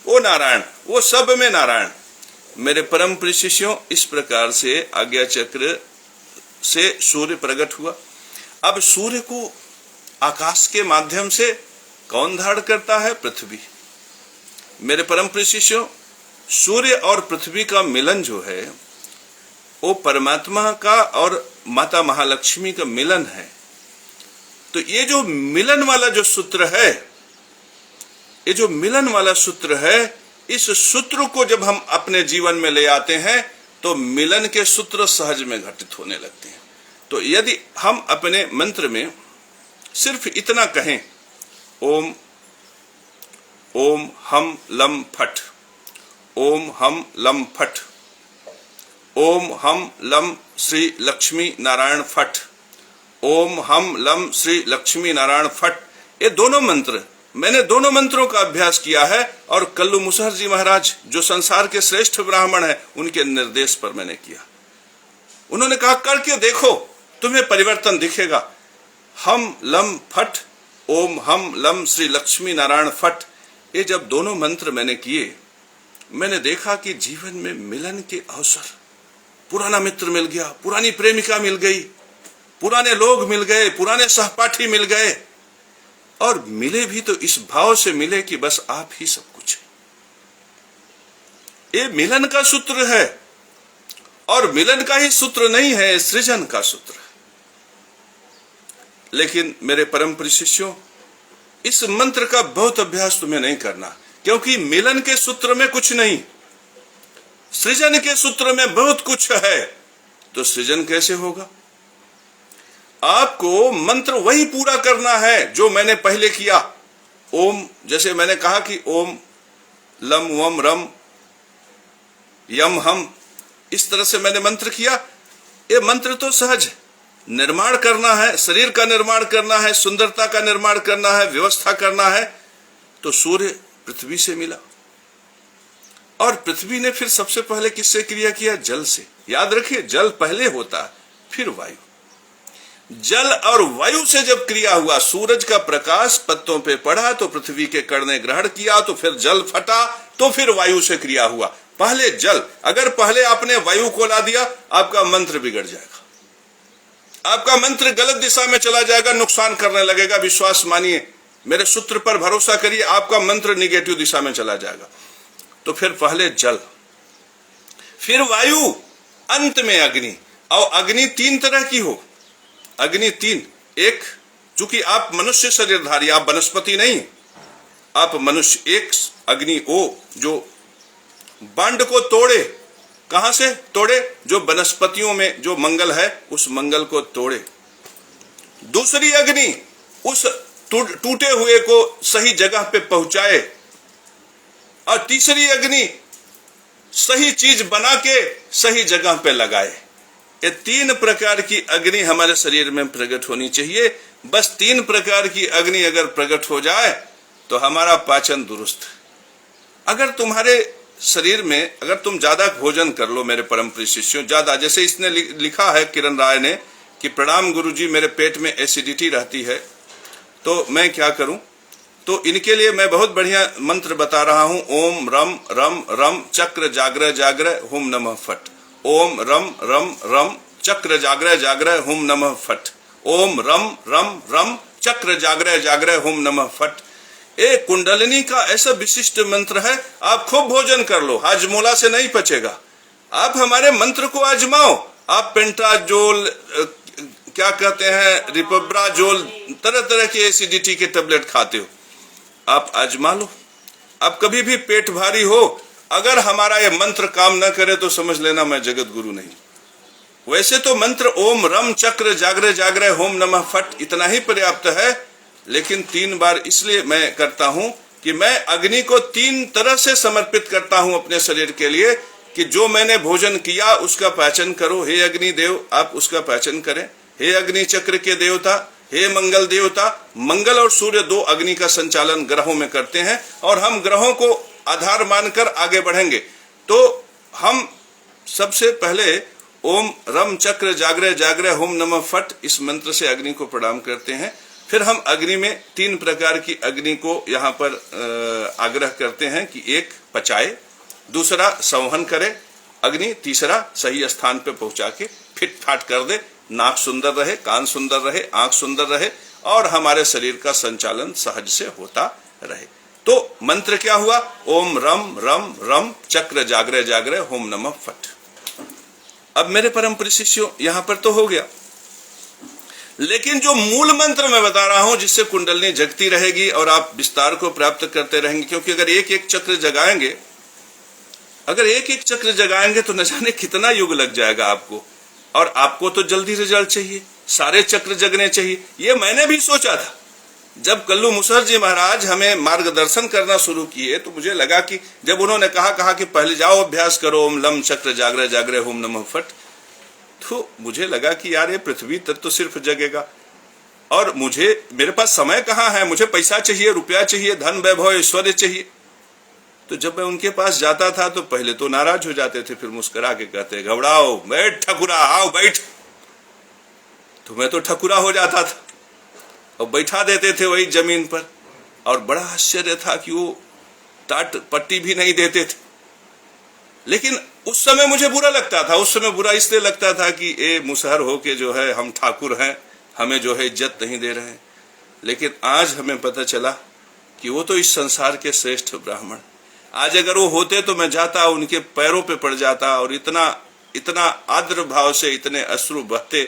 वो नारायण, वो सब में नारायण। मेरे परम प्रिय शिष्यों, इस प्रकार से आज्ञा चक्र से सूर्य प्रकट हुआ। अब सूर्य को आकाश के माध्यम से कौन धारण करता है? पृथ्वी। मेरे परम प्रिय शिष्यों, सूर्य और पृथ्वी का मिलन जो है वो परमात्मा का और माता महालक्ष्मी का मिलन है। तो ये जो मिलन वाला जो सूत्र है, ये जो मिलन वाला सूत्र है, इस सूत्र को जब हम अपने जीवन में ले आते हैं तो मिलन के सूत्र सहज में घटित होने लगते हैं। तो यदि हम अपने मंत्र में सिर्फ इतना कहें, ओम ओम हम लम फट, ओम हम लम फट, ओम हम लम श्री लक्ष्मी नारायण फट, ओम हम लम श्री लक्ष्मी नारायण फट, ये दोनों मंत्र, मैंने दोनों मंत्रों का अभ्यास किया है। और कल्लू मुसहर जी महाराज जो संसार के श्रेष्ठ ब्राह्मण हैं, उनके निर्देश पर मैंने किया। उन्होंने कहा करके देखो, तुम्हें परिवर्तन दिखेगा। हम लम फट, ओम हम लम श्री लक्ष्मी नारायण फट, ये जब दोनों मंत्र मैंने किए, मैंने देखा कि जीवन में मिलन के अवसर, पुराना मित्र मिल गया, पुरानी प्रेमिका मिल गई, पुराने लोग मिल गए, पुराने सहपाठी मिल गए, और मिले भी तो इस भाव से मिले कि बस आप ही सब कुछ है। ये मिलन का सूत्र है, और मिलन का ही सूत्र नहीं है, सृजन का सूत्र है। लेकिन मेरे परम प्रिय शिष्यों, इस मंत्र का बहुत अभ्यास तुम्हें नहीं करना, क्योंकि मिलन के सूत्र में कुछ नहीं, सृजन के सूत्र में बहुत कुछ है। तो सृजन कैसे होगा? आपको मंत्र वही पूरा करना है जो मैंने पहले किया। ओम, जैसे मैंने कहा कि ओम लम वम रम यम हम, इस तरह से मैंने मंत्र किया। ये मंत्र तो सहज है, निर्माण करना है, शरीर का निर्माण करना है, सुंदरता का निर्माण करना है, व्यवस्था करना है। तो सूर्य पृथ्वी से मिला, और पृथ्वी ने फिर सबसे पहले किससे क्रिया किया? जल से। याद रखिए, जल पहले होता है, फिर वायु। जल और वायु से जब क्रिया हुआ, सूरज का प्रकाश पत्तों पे पड़ा तो पृथ्वी के कण ने ग्रहण किया, तो फिर जल फटा, तो फिर वायु से क्रिया हुआ। पहले जल, अगर पहले आपने वायु को ला दिया, आपका मंत्र बिगड़ जाएगा, आपका मंत्र गलत दिशा में चला जाएगा, नुकसान करने लगेगा। विश्वास मानिए, मेरे सूत्र पर भरोसा करिए, आपका मंत्र निगेटिव दिशा में चला जाएगा। तो फिर पहले जल, फिर वायु, अंत में अग्नि। और अग्नि तीन तरह की हो, अग्नि तीन। एक, चूंकि आप मनुष्य शरीरधारी, आप वनस्पति नहीं, आप मनुष्य। एक अग्नि ओ जो बांड को तोड़े, कहां से तोड़े? जो वनस्पतियों में जो मंगल है, उस मंगल को तोड़े। दूसरी अग्नि उस टूटे हुए को सही जगह पे पहुंचाए, और तीसरी अग्नि सही चीज बना के सही जगह पे लगाए। ये 3 प्रकार की अग्नि हमारे शरीर में प्रकट होनी चाहिए। बस 3 प्रकार की अग्नि अगर प्रकट हो जाए तो हमारा पाचन दुरुस्त। अगर तुम्हारे शरीर में अगर तुम ज्यादा भोजन कर लो मेरे परम प्रिय शिष्यों, ज्यादा, जैसे इसने लिखा है किरण राय ने कि प्रणाम गुरुजी, मेरे पेट में एसिडिटी रहती है, तो मैं क्या करूं? तो इनके लिए मैं बहुत बढ़िया मंत्र बता रहा हूं। ओम रम रम रम चक्र जाग्रह जाग्रह हुम नमः फट। ओम रम रम रम चक्र जाग्रह जाग्रह हुम नमः फट। ओम रम रम रम चक्र जाग्रह जाग्रह हुम नमः फट। एक कुंडलिनी का ऐसा विशिष्ट मंत्र है। आप खूब भोजन कर लो, हाजमोला से नहीं पचेगा। आप हमारे मंत्र को आजमाओ। आप पेंटाजोल, क्या कहते हैं, रिपब्राजोल, तरह तरह के एसिडिटी के टेबलेट खाते हो, आप आजमा लो। आप कभी भी पेट भारी हो, अगर हमारा ये मंत्र काम न करे तो समझ लेना मैं जगत गुरु नहीं। वैसे तो मंत्र ओम रम चक्र जाग्रह जाग्रह होम नमः फट इतना ही पर्याप्त है, लेकिन 3 बार इसलिए मैं करता हूं कि मैं अग्नि को 3 तरह से समर्पित करता हूं अपने शरीर के लिए, कि जो मैंने भोजन किया उसका पाचन करो। हे अग्नि देव, आप उसका पाचन करें। हे अग्नि चक्र के देवता, हे मंगल देवता। मंगल और सूर्य 2 अग्नि का संचालन ग्रहों में करते हैं, और हम ग्रहों को आधार मानकर आगे बढ़ेंगे। तो हम सबसे पहले ओम रम चक्र जाग्रह जाग्रह होम नमः फट इस मंत्र से अग्नि को प्रणाम करते हैं। फिर हम अग्नि में 3 प्रकार की अग्नि को यहाँ पर आग्रह करते हैं कि एक पचाए, दूसरा संवहन करे अग्नि, तीसरा सही स्थान पे पहुंचा के फिट फाट कर दे। नाक सुंदर रहे, कान सुंदर रहे, आंख सुंदर रहे, और हमारे शरीर का संचालन सहज से होता रहे। तो मंत्र क्या हुआ? ओम रम रम रम चक्र जाग्रह जाग्रह होम नमः फट। अब मेरे परम प्रिय शिष्यों, यहां पर तो हो गया, लेकिन जो मूल मंत्र मैं बता रहा हूं, जिससे कुंडलिनी जगती रहेगी और आप विस्तार को प्राप्त करते रहेंगे, क्योंकि अगर एक एक चक्र जगाएंगे, अगर एक एक चक्र जगाएंगे तो न जाने कितना युग लग जाएगा आपको, और आपको तो जल्दी रिजल्ट चाहिए, सारे चक्र जगने चाहिए। ये मैंने भी सोचा था। जब कल्लू मुसहर जी महाराज हमें मार्गदर्शन करना शुरू किए, तो मुझे लगा कि जब उन्होंने कहा कि पहले जाओ अभ्यास करो ओम लम चक्र जाग्रह जाग्रह होम नमः फट, तो मुझे लगा कि यार ये पृथ्वी तत्व तो सिर्फ जगेगा, और मेरे पास समय कहाँ है, मुझे पैसा चाहिए, रुपया चाहिए, धन वैभव ऐश्वर्य चाहिए। तो जब मैं उनके पास जाता था तो पहले तो नाराज हो जाते थे, फिर मुस्कुरा के कहते, घबराओ, बैठ ठकुरा, आओ बैठ। तो मैं तो ठकुरा हो जाता था और बैठा देते थे वही जमीन पर, और बड़ा आश्चर्य था कि वो टाट पट्टी भी नहीं देते थे। लेकिन उस समय मुझे बुरा लगता था। उस समय बुरा इसलिए लगता था कि ए मुसहर हो के जो है हम ठाकुर हैं, हमें जो है इज्जत नहीं दे रहे हैं। लेकिन आज हमें पता चला कि वो तो इस संसार के श्रेष्ठ ब्राह्मण। आज अगर वो होते तो मैं जाता, उनके पैरों पे पड़ जाता, और इतना आदर भाव से इतने अश्रु बहते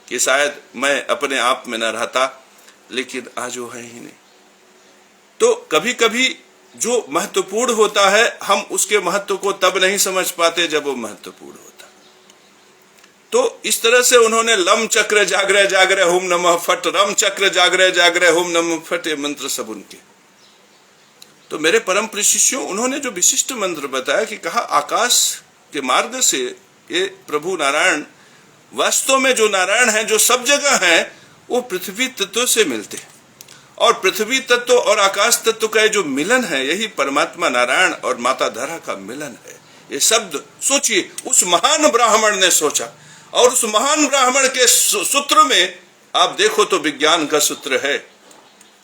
कि शायद मैं अपने आप में न रहता। लेकिन आज वो है ही नहीं। तो कभी कभी जो महत्वपूर्ण होता है, हम उसके महत्व को तब नहीं समझ पाते जब वो महत्वपूर्ण होता। तो इस तरह से उन्होंने लम चक्र जाग्रह जाग्रह होम नमः फट, रम चक्र जाग्रह जाग्रह होम नमः फट, ये मंत्र सब उनके। तो मेरे परम प्रिय शिष्यों, उन्होंने जो विशिष्ट मंत्र बताया कि कहा आकाश के मार्ग से ये प्रभु नारायण, वास्तव में जो नारायण है, जो सब जगह है, वो पृथ्वी तत्व से मिलते हैं, और पृथ्वी तत्व और आकाश तत्व का जो मिलन है, यही परमात्मा नारायण और माता धरा का मिलन है। ये शब्द सोचिए, उस महान ब्राह्मण ने सोचा, और उस महान ब्राह्मण के सूत्र में आप देखो तो विज्ञान का सूत्र है,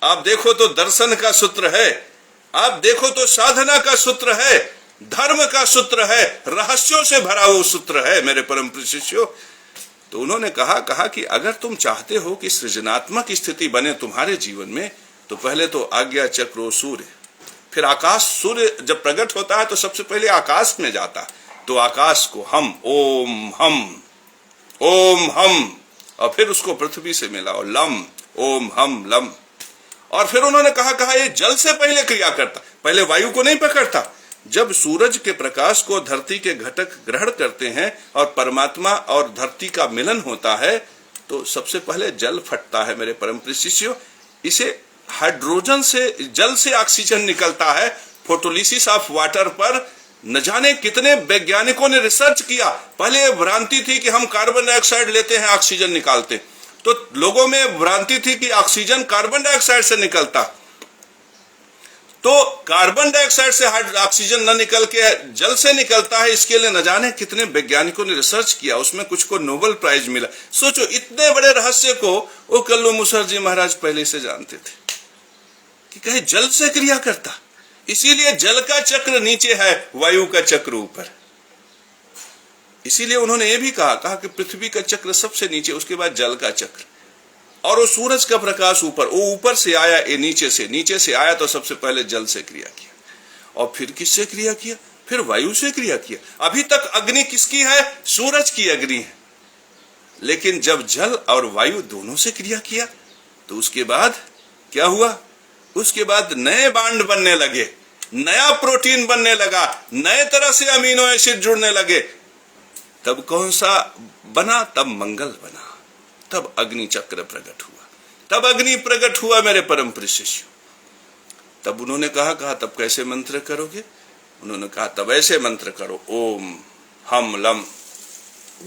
आप देखो तो दर्शन का सूत्र है, आप देखो तो साधना का सूत्र है, धर्म का सूत्र है, रहस्यों से भरा हुआ सूत्र है मेरे परम प्रिय शिष्यों। तो उन्होंने कहा कि अगर तुम चाहते हो कि सृजनात्मक स्थिति बने तुम्हारे जीवन में, तो पहले तो आज्ञा चक्रो सूर्य, फिर आकाश। सूर्य जब प्रकट होता है तो सबसे पहले आकाश में जाता है, तो आकाश को हम ओम हम, और फिर उसको पृथ्वी से मिलाओ लम, ओम हम लम। और फिर उन्होंने कहा ये जल से पहले क्रिया करता, पहले वायु को नहीं पकड़ता। जब सूरज के प्रकाश को धरती के घटक ग्रहण करते हैं और परमात्मा और धरती का मिलन होता है, तो सबसे पहले जल फटता है मेरे परम प्रिय शिष्यों। इसे हाइड्रोजन से, जल से ऑक्सीजन निकलता है। फोटोलिसिस ऑफ वाटर पर न जाने कितने वैज्ञानिकों ने रिसर्च किया। पहले ये भ्रांति थी कि हम कार्बन डाइऑक्साइड लेते हैं, ऑक्सीजन निकालते, तो लोगों में भ्रांति थी कि ऑक्सीजन कार्बन डाइऑक्साइड से निकलता, तो कार्बन डाइऑक्साइड से ऑक्सीजन न निकल के जल से निकलता है। इसके लिए न जाने कितने वैज्ञानिकों ने रिसर्च किया, उसमें कुछ को नोबेल प्राइज मिला। सोचो, इतने बड़े रहस्य को वो कल्लू मुसहर महाराज पहले से जानते थे कि कहीं जल से क्रिया करता। इसीलिए जल का चक्र नीचे है, वायु का चक्र ऊपर। इसीलिए उन्होंने ये भी कहा कि पृथ्वी का चक्र सबसे नीचे, उसके बाद जल का चक्र, और वो सूरज का प्रकाश ऊपर, वो ऊपर से आया, ये नीचे से आया, तो सबसे पहले जल से क्रिया किया, और फिर किससे क्रिया किया? फिर वायु से क्रिया किया। अभी तक अग्नि किसकी है? सूरज की अग्नि है। लेकिन जब जल और वायु दोनों से क्रिया किया, तो उसके बाद क्या हुआ? उसके बाद नए बांड बनने लगे, नया प्रोटीन बनने लगा, नए तरह से अमीनो एसिड जुड़ने लगे। तब कौन सा बना? तब मंगल बना, तब अग्नि चक्र प्रकट हुआ, तब अग्नि प्रकट हुआ मेरे परम प्रिय शिष्यों। तब उन्होंने कहा तब कैसे मंत्र करोगे? उन्होंने कहा तब ऐसे मंत्र करो, ओम हम लम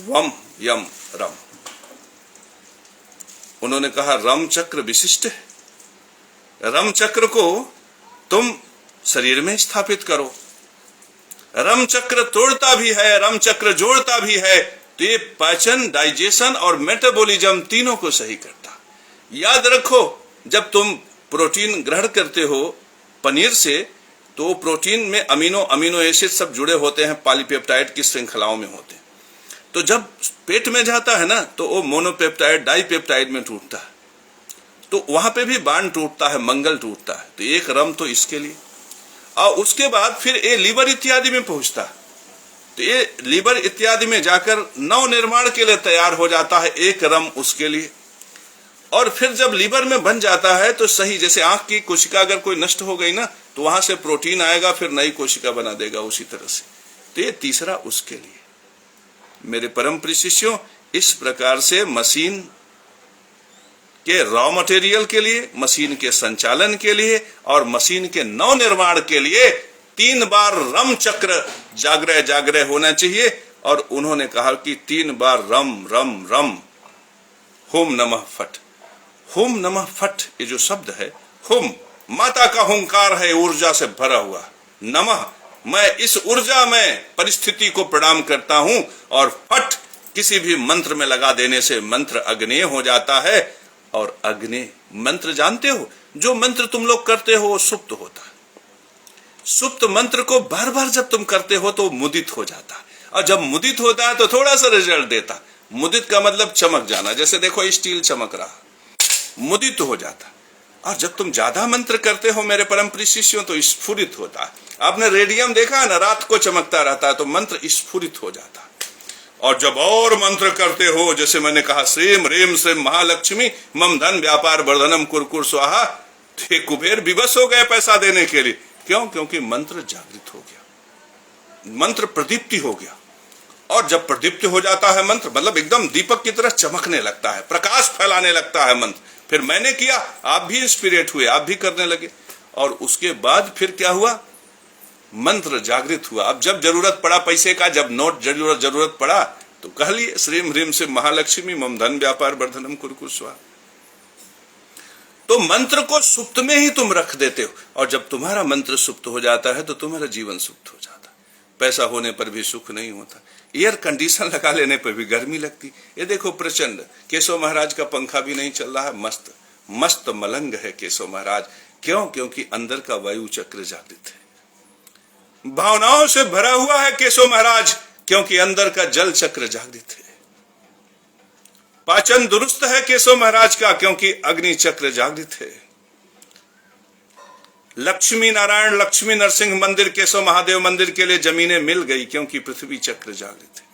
वम यम रम। उन्होंने कहा रम चक्र विशिष्ट है, रम चक्र को तुम शरीर में स्थापित करो। रम चक्र तोड़ता भी है, रम चक्र जोड़ता भी है, तो ये पाचन, डाइजेशन और मेटाबॉलिज्म तीनों को सही करता। याद रखो, जब तुम प्रोटीन ग्रहण करते हो पनीर से, तो प्रोटीन में अमीनो एसिड सब जुड़े होते हैं, पॉलीपेप्टाइड की श्रृंखलाओं में होते हैं। तो जब पेट में जाता है ना, तो वो मोनोपेप्टाइड डाइपेप्टाइड में टूटता है, तो वहां पे भी बांड टूटता है, मंगल टूटता है। तो एक रम तो इसके लिए, और उसके बाद फिर ये लीवर इत्यादि में पहुंचता है, तो ये लीवर इत्यादि में जाकर नव निर्माण के लिए तैयार हो जाता है, एक रम उसके लिए। और फिर जब लीवर में बन जाता है, तो सही जैसे आंख की कोशिका अगर कोई नष्ट हो गई ना, तो वहां से प्रोटीन आएगा, फिर नई कोशिका बना देगा, उसी तरह से। तो ये तीसरा उसके लिए। मेरे परम प्रिय शिष्यों, इस प्रकार से मशीन के रॉ मटेरियल के लिए, मशीन के संचालन के लिए और मशीन के नव निर्माण के लिए 3 बार रम चक्र जागृह होना चाहिए। और उन्होंने कहा कि 3 बार रम रम रम, हुम नमः फट। हुम नमः फट, ये जो शब्द है, हुम माता का हुंकार है, ऊर्जा से भरा हुआ। नमः, मैं इस ऊर्जा में परिस्थिति को प्रणाम करता हूं। और फट, किसी भी मंत्र में लगा देने से मंत्र अग्नेय हो जाता है। और अग्नि मंत्र जानते हो, जो मंत्र तुम लोग करते हो वो सुप्त होता है। सुप्त मंत्र को बार बार जब तुम करते हो तो मुदित हो जाता है, और जब मुदित होता है तो थोड़ा सा रिजल्ट देता। मुदित का मतलब चमक जाना, जैसे देखो स्टील चमक रहा, मुदित हो जाता। और जब तुम ज्यादा मंत्र करते हो मेरे परम प्रिय शिष्यों, तो स्फुरित होता है। आपने रेडियम देखा है ना, रात को चमकता रहता है, तो मंत्र स्फुरित हो जाता है। और जब और मंत्र करते हो, जैसे मैंने कहा श्रीम रेम श्रीम महालक्ष्मी मम धन व्यापार वर्धनम कुरकुर स्वाहा, थे कुबेर विवश हो गए पैसा देने के लिए। क्यों? क्योंकि मंत्र जागृत हो गया, मंत्र प्रदीप्ति हो गया। और जब प्रदीप्ति हो जाता है मंत्र, मतलब एकदम दीपक की तरह चमकने लगता है, प्रकाश फैलाने लगता है मंत्र। फिर मैंने किया, आप भी इंस्पिरेट हुए, आप भी करने लगे। और उसके बाद फिर क्या हुआ? मंत्र जागृत हुआ। अब जब जरूरत पड़ा पैसे का, जब नोट जरूरत पड़ा, तो कह लिए श्रीम ह्रीम से महालक्ष्मी मम धन व्यापार वर्धनम कुरकुर स्वाहा। तो मंत्र को सुप्त में ही तुम रख देते हो, और जब तुम्हारा मंत्र सुप्त हो जाता है तो तुम्हारा जीवन सुप्त हो जाता। पैसा होने पर भी सुख नहीं होता, एयर कंडीशन लगा लेने पर भी गर्मी लगती। ये देखो प्रचंड, केशव महाराज का पंखा भी नहीं चल रहा है, मस्त मस्त मलंग है केशव महाराज। क्यों? क्योंकि अंदर का वायु चक्र जागृत है। भावनाओं से भरा हुआ है केशव महाराज, क्योंकि अंदर का जल चक्र जागृत है। पाचन दुरुस्त है केशव महाराज का, क्योंकि अग्नि चक्र जागृत है। लक्ष्मी नारायण लक्ष्मी नरसिंह मंदिर, केशव महादेव मंदिर के लिए जमीनें मिल गई, क्योंकि पृथ्वी चक्र जागृत है।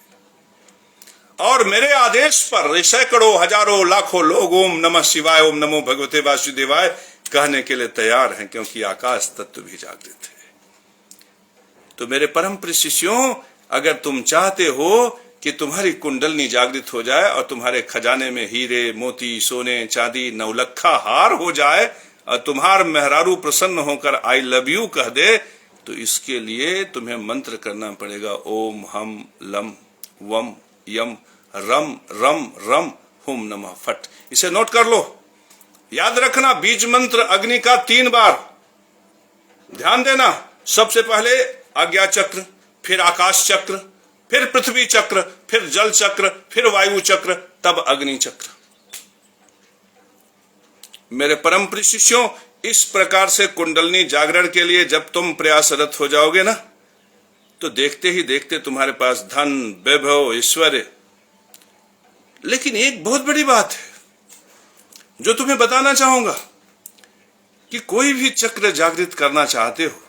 और मेरे आदेश पर सैकड़ों हजारों लाखों लोग ओम नमः शिवाय ओम नमो भगवते वासुदेवाय कहने के लिए तैयार हैं, क्योंकि आकाश तत्व भी जागृत है। तो मेरे परम प्रिय शिष्यों, अगर तुम चाहते हो कि तुम्हारी कुंडलनी जागृत हो जाए और तुम्हारे खजाने में हीरे मोती सोने चांदी नवलखा हार हो जाए, और तुम्हार मेहरारू प्रसन्न होकर आई लव यू कह दे, तो इसके लिए तुम्हें मंत्र करना पड़ेगा ओम हम लम वम यम रम रम रम हुम नमः फट। इसे नोट कर लो, याद रखना। बीज मंत्र अग्नि का 3 बार ध्यान देना। सबसे पहले आज्ञा चक्र, फिर आकाश चक्र, फिर पृथ्वी चक्र, फिर जल चक्र, फिर वायु चक्र, तब अग्नि चक्र। मेरे परम प्रिय शिष्यों, इस प्रकार से कुंडलनी जागरण के लिए जब तुम प्रयासरत हो जाओगे ना, तो देखते ही देखते तुम्हारे पास धन, वैभव, ऐश्वर्य। लेकिन एक बहुत बड़ी बात है जो तुम्हें बताना चाहूंगा कि कोई भी चक्र जागृत करना चाहते हो,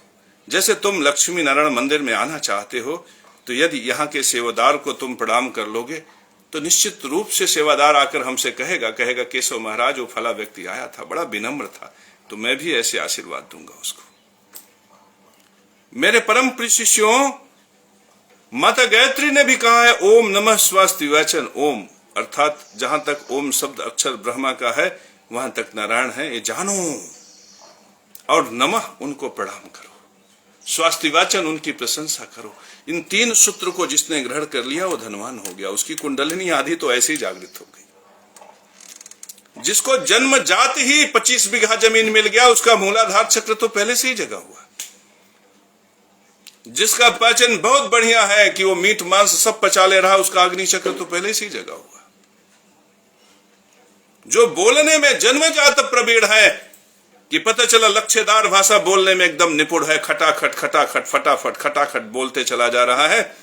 जैसे तुम लक्ष्मी नारायण मंदिर में आना चाहते हो, तो यदि यहाँ के सेवादार को तुम प्रणाम कर लोगे तो निश्चित रूप से सेवादार आकर हमसे कहेगा केशव महाराज वो फला व्यक्ति आया था, बड़ा विनम्र था, तो मैं भी ऐसे आशीर्वाद दूंगा उसको। मेरे परम प्रिय शिष्यों, माता गायत्री ने भी कहा है ओम नमः स्वास्ति वचन। ओम अर्थात जहां तक ओम शब्द अक्षर ब्रह्मा का है वहां तक नारायण है, ये जानो। और नमः उनको प्रणाम करो, स्वास्ति वाचन उनकी प्रशंसा करो। इन 3 सूत्र को जिसने ग्रहण कर लिया वो धनवान हो गया। उसकी कुंडलिनी आधी तो ऐसे ही जागृत हो गई। जिसको जन्म जात ही 25 बीघा जमीन मिल गया, उसका मूलाधार चक्र तो पहले से ही जगा हुआ। जिसका पाचन बहुत बढ़िया है कि वो मीट मांस सब पचा ले रहा, उसका अग्नि चक्र तो पहले से ही जगा हुआ। जो बोलने में जन्मजात प्रवीण है कि पता चला लक्ष्यदार भाषा बोलने में एकदम निपुण है, खटाखट खटाखट फटाफट खटाखट बोलते चला जा रहा है,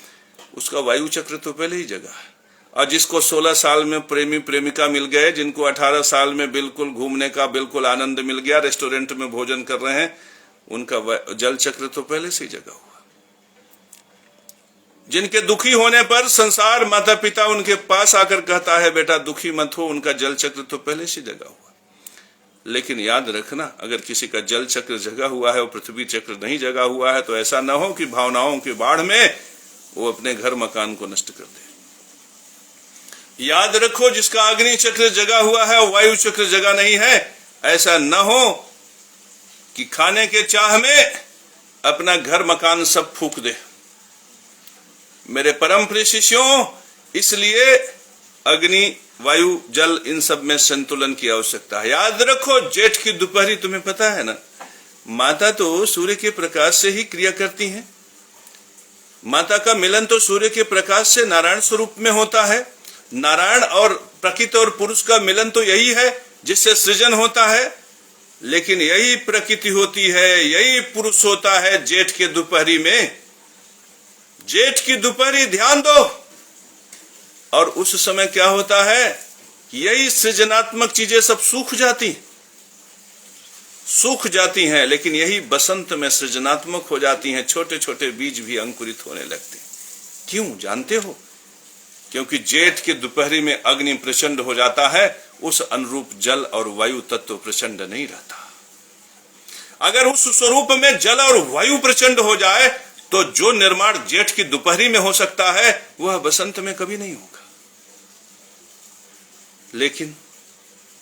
उसका वायु चक्र तो पहले ही जगा है। और जिसको 16 साल में प्रेमी प्रेमिका मिल गए, जिनको 18 साल में बिल्कुल घूमने का बिल्कुल आनंद मिल गया, रेस्टोरेंट में भोजन कर रहे हैं, उनका जल चक्र तो पहले से ही जगा हुआ। जिनके दुखी होने पर संसार माता पिता उनके पास आकर कहता है बेटा दुखी मत हो, उनका जल चक्र तो पहले से जगा हुआ। लेकिन याद रखना, अगर किसी का जल चक्र जगा हुआ है और पृथ्वी चक्र नहीं जगा हुआ है, तो ऐसा न हो कि भावनाओं की बाढ़ में वो अपने घर मकान को नष्ट कर दे। याद रखो, जिसका अग्नि चक्र जगा हुआ है और वायु चक्र जगा नहीं है, ऐसा न हो कि खाने के चाह में अपना घर मकान सब फूंक दे। मेरे परम प्रिय शिष्यों, इसलिए अग्नि वायु जल इन सब में संतुलन की आवश्यकता है। याद रखो, जेठ की दोपहरी तुम्हें पता है ना, माता तो सूर्य के प्रकाश से ही क्रिया करती हैं। माता का मिलन तो सूर्य के प्रकाश से नारायण स्वरूप में होता है। नारायण और प्रकृति और पुरुष का मिलन तो यही है जिससे सृजन होता है। लेकिन यही प्रकृति होती है, यही पुरुष होता है जेठ के दोपहरी में। जेठ की दोपहरी ध्यान दो, और उस समय क्या होता है, यही सृजनात्मक चीजें सब सूख जाती हैं, लेकिन यही बसंत में सृजनात्मक हो जाती हैं। छोटे छोटे बीज भी अंकुरित होने लगते हैं। क्यों जानते हो? क्योंकि जेठ की दोपहरी में अग्नि प्रचंड हो जाता है, उस अनुरूप जल और वायु तत्व प्रचंड नहीं रहता। अगर उस स्वरूप में जल और वायु प्रचंड हो जाए तो जो निर्माण जेठ की दोपहरी में हो सकता है वह बसंत में कभी नहीं होगा। लेकिन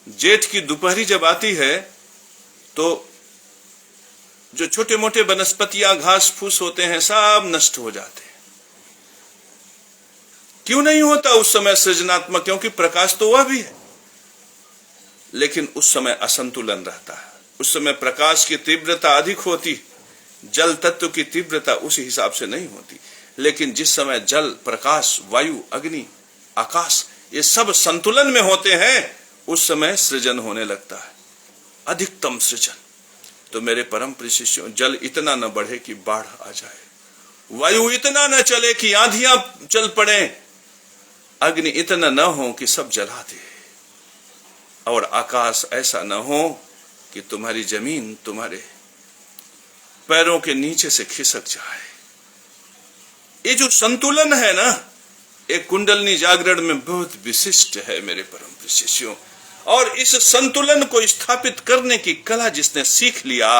जेठ की दोपहरी जब आती है तो जो छोटे मोटे वनस्पतियां घास फूस होते हैं सब नष्ट हो जाते हैं। क्यों नहीं होता उस समय सृजनात्मक? क्योंकि प्रकाश तो वह भी है, लेकिन उस समय असंतुलन रहता है। उस समय प्रकाश की तीव्रता अधिक होती, जल तत्व की तीव्रता उस हिसाब से नहीं होती। लेकिन जिस समय जल, प्रकाश, वायु, अग्नि, आकाश ये सब संतुलन में होते हैं, उस समय सृजन होने लगता है, अधिकतम सृजन। तो मेरे परम प्रिय शिष्यों, जल इतना न बढ़े कि बाढ़ आ जाए, वायु इतना न चले कि आंधियां चल पड़े, अग्नि इतना न हो कि सब जला दे, और आकाश ऐसा न हो कि तुम्हारी जमीन तुम्हारे पैरों के नीचे से खिसक जाए। ये जो संतुलन है ना, एक कुंडलनी जागरण में बहुत विशिष्ट है मेरे परम प्रिय शिष्यों। और इस संतुलन को स्थापित करने की कला जिसने सीख लिया,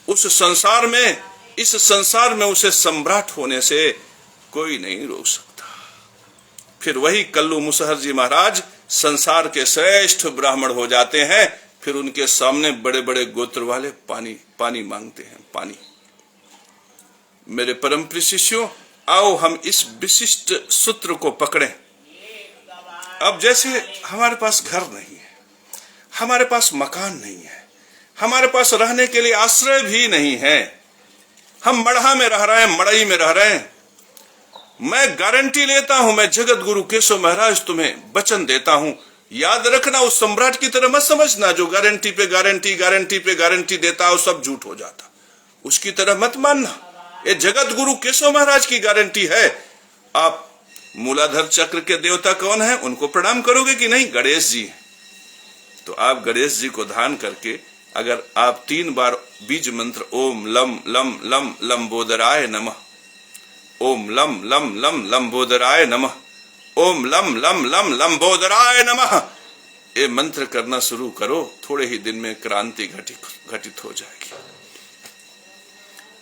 उस संसार में, इस संसार में उसे सम्राट होने से कोई नहीं रोक सकता। फिर वही कल्लू मुसहर जी महाराज संसार के श्रेष्ठ ब्राह्मण हो जाते हैं। फिर उनके सामने बड़े बड़े गोत्र वाले पानी पानी मांगते हैं, पानी। मेरे परम प्रिय शिष्यों, आओ हम इस विशिष्ट सूत्र को पकड़ें। अब जैसे हमारे पास घर नहीं है, हमारे पास मकान नहीं है, हमारे पास रहने के लिए आश्रय भी नहीं है, हम मढ़ा में रह रहे हैं, मड़ई में रह रहे हैं। मैं गारंटी लेता हूं, मैं जगत गुरु केशव महाराज तुम्हें वचन देता हूं, याद रखना, उस सम्राट की तरह मत समझना जो गारंटी पे गारंटी गारंटी पे गारंटी देता है, सब झूठ हो जाता, उसकी तरह मत मानना। ये जगत गुरु केशव महाराज की गारंटी है। आप मूलाधार चक्र के देवता कौन है, उनको प्रणाम करोगे कि नहीं? गणेश जी। तो आप गणेश जी को ध्यान करके अगर आप 3 बार बीज मंत्र ओम लम लम लम लंबोदराय नमः, ओम लम लम लम लंबोदराय नमः, ओम लम लम लम लंबोदराय नमः, ये मंत्र करना शुरू करो, थोड़े ही दिन में क्रांति घटित हो जाएगी।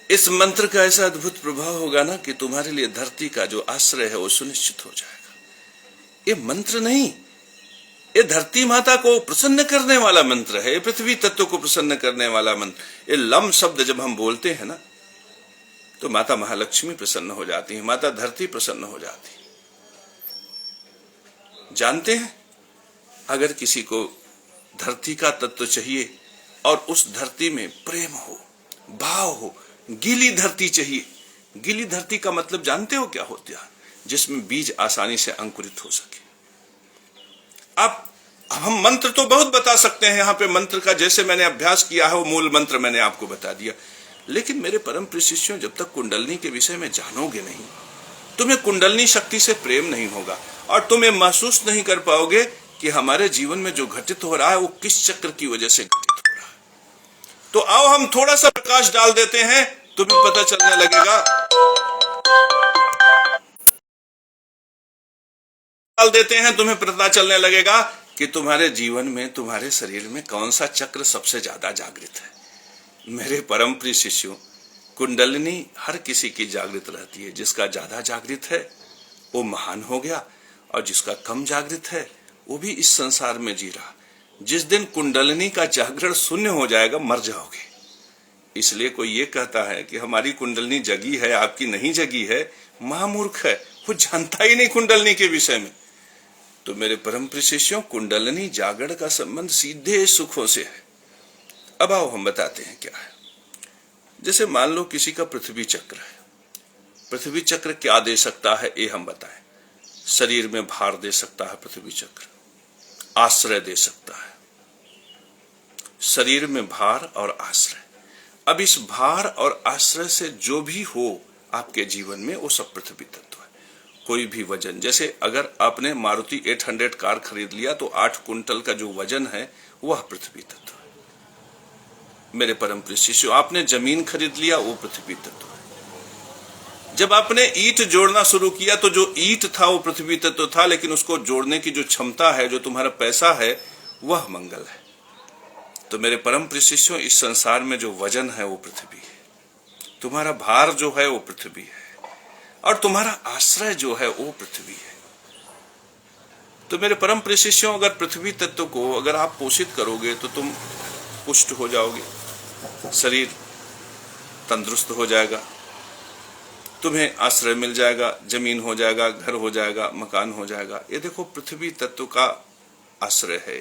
इस मंत्र का ऐसा अद्भुत प्रभाव होगा ना कि तुम्हारे लिए धरती का जो आश्रय है वो सुनिश्चित हो जाएगा। ये मंत्र नहीं, ये धरती माता को प्रसन्न करने वाला मंत्र है, पृथ्वी तत्व को प्रसन्न करने वाला मंत्र। ये लम शब्द जब हम बोलते हैं ना तो माता महालक्ष्मी प्रसन्न हो जाती है, माता धरती प्रसन्न हो जाती है। जानते हैं, अगर किसी को धरती का तत्व चाहिए और उस धरती में प्रेम हो, भाव हो, गीली धरती चाहिए। गीली धरती का मतलब जानते हो क्या होता है? जिसमें बीज आसानी से अंकुरित हो सके। अब हम मंत्र तो बहुत बता सकते हैं, यहाँ पे मंत्र का जैसे मैंने अभ्यास किया है वो मूल मंत्र मैंने आपको बता दिया, लेकिन मेरे परम प्रिय शिष्यों, जब तक कुंडलनी के विषय में जानोगे नहीं, तुम्हें कुंडलनी शक्ति से प्रेम नहीं होगा और तुम्हें महसूस नहीं कर पाओगे कि हमारे जीवन में जो घटित हो रहा है वो किस चक्र की वजह से घटित हो रहा है। तो आओ हम थोड़ा सा प्रकाश डाल देते हैं, तुम्हें पता चलने लगेगा, डाल देते हैं, तुम्हें पता चलने लगेगा कि तुम्हारे जीवन में, तुम्हारे शरीर में कौन सा चक्र सबसे ज्यादा जागृत है। मेरे परम प्रिय शिष्यों, कुंडलिनी हर किसी की जागृत रहती है। जिसका ज्यादा जागृत है वो महान हो गया और जिसका कम जागृत है वो भी इस संसार में जी रहा। जिस दिन कुंडलिनी का जागरण शून्य हो जाएगा, मर जाओगे। इसलिए कोई ये कहता है कि हमारी कुंडलिनी जगी है, आपकी नहीं जगी है, महामूर्ख है, वो जानता ही नहीं कुंडलिनी के विषय में। तो मेरे परम प्रिय शिष्यों, कुंडलिनी जागरण का संबंध सीधे सुखों से है। अब आओ हम बताते हैं क्या है। जैसे मान लो किसी का पृथ्वी चक्र है, पृथ्वी चक्र क्या दे सकता है ये हम बताएं। शरीर में भार दे सकता है पृथ्वी चक्र, आश्रय दे सकता है, शरीर में भार और आश्रय। अब इस भार और आश्रय से जो भी हो आपके जीवन में वो सब पृथ्वी तत्व है। कोई भी वजन, जैसे अगर आपने मारुति 800 कार खरीद लिया तो 8 कुंटल का जो वजन है वह पृथ्वी तत्व है। मेरे परम प्रिय शिष्यों, आपने जमीन खरीद लिया, वो पृथ्वी तत्व है। जब आपने ईंट जोड़ना शुरू किया तो जो ईंट था वो पृथ्वी तत्व था, लेकिन उसको जोड़ने की जो क्षमता है, जो तुम्हारा पैसा है, वह मंगल है। तो मेरे परम प्रिय शिष्यों, इस संसार में जो वजन है वो पृथ्वी है, तुम्हारा भार जो है वो पृथ्वी है, और तुम्हारा आश्रय जो है वो पृथ्वी है। तो मेरे परम प्रिय शिष्यों, अगर पृथ्वी तत्व को अगर आप पोषित करोगे तो तुम पुष्ट हो जाओगे, शरीर तंदुरुस्त हो जाएगा, तुम्हें आश्रय मिल जाएगा, जमीन हो जाएगा, घर हो जाएगा, मकान हो जाएगा। ये देखो पृथ्वी तत्व का आश्रय है।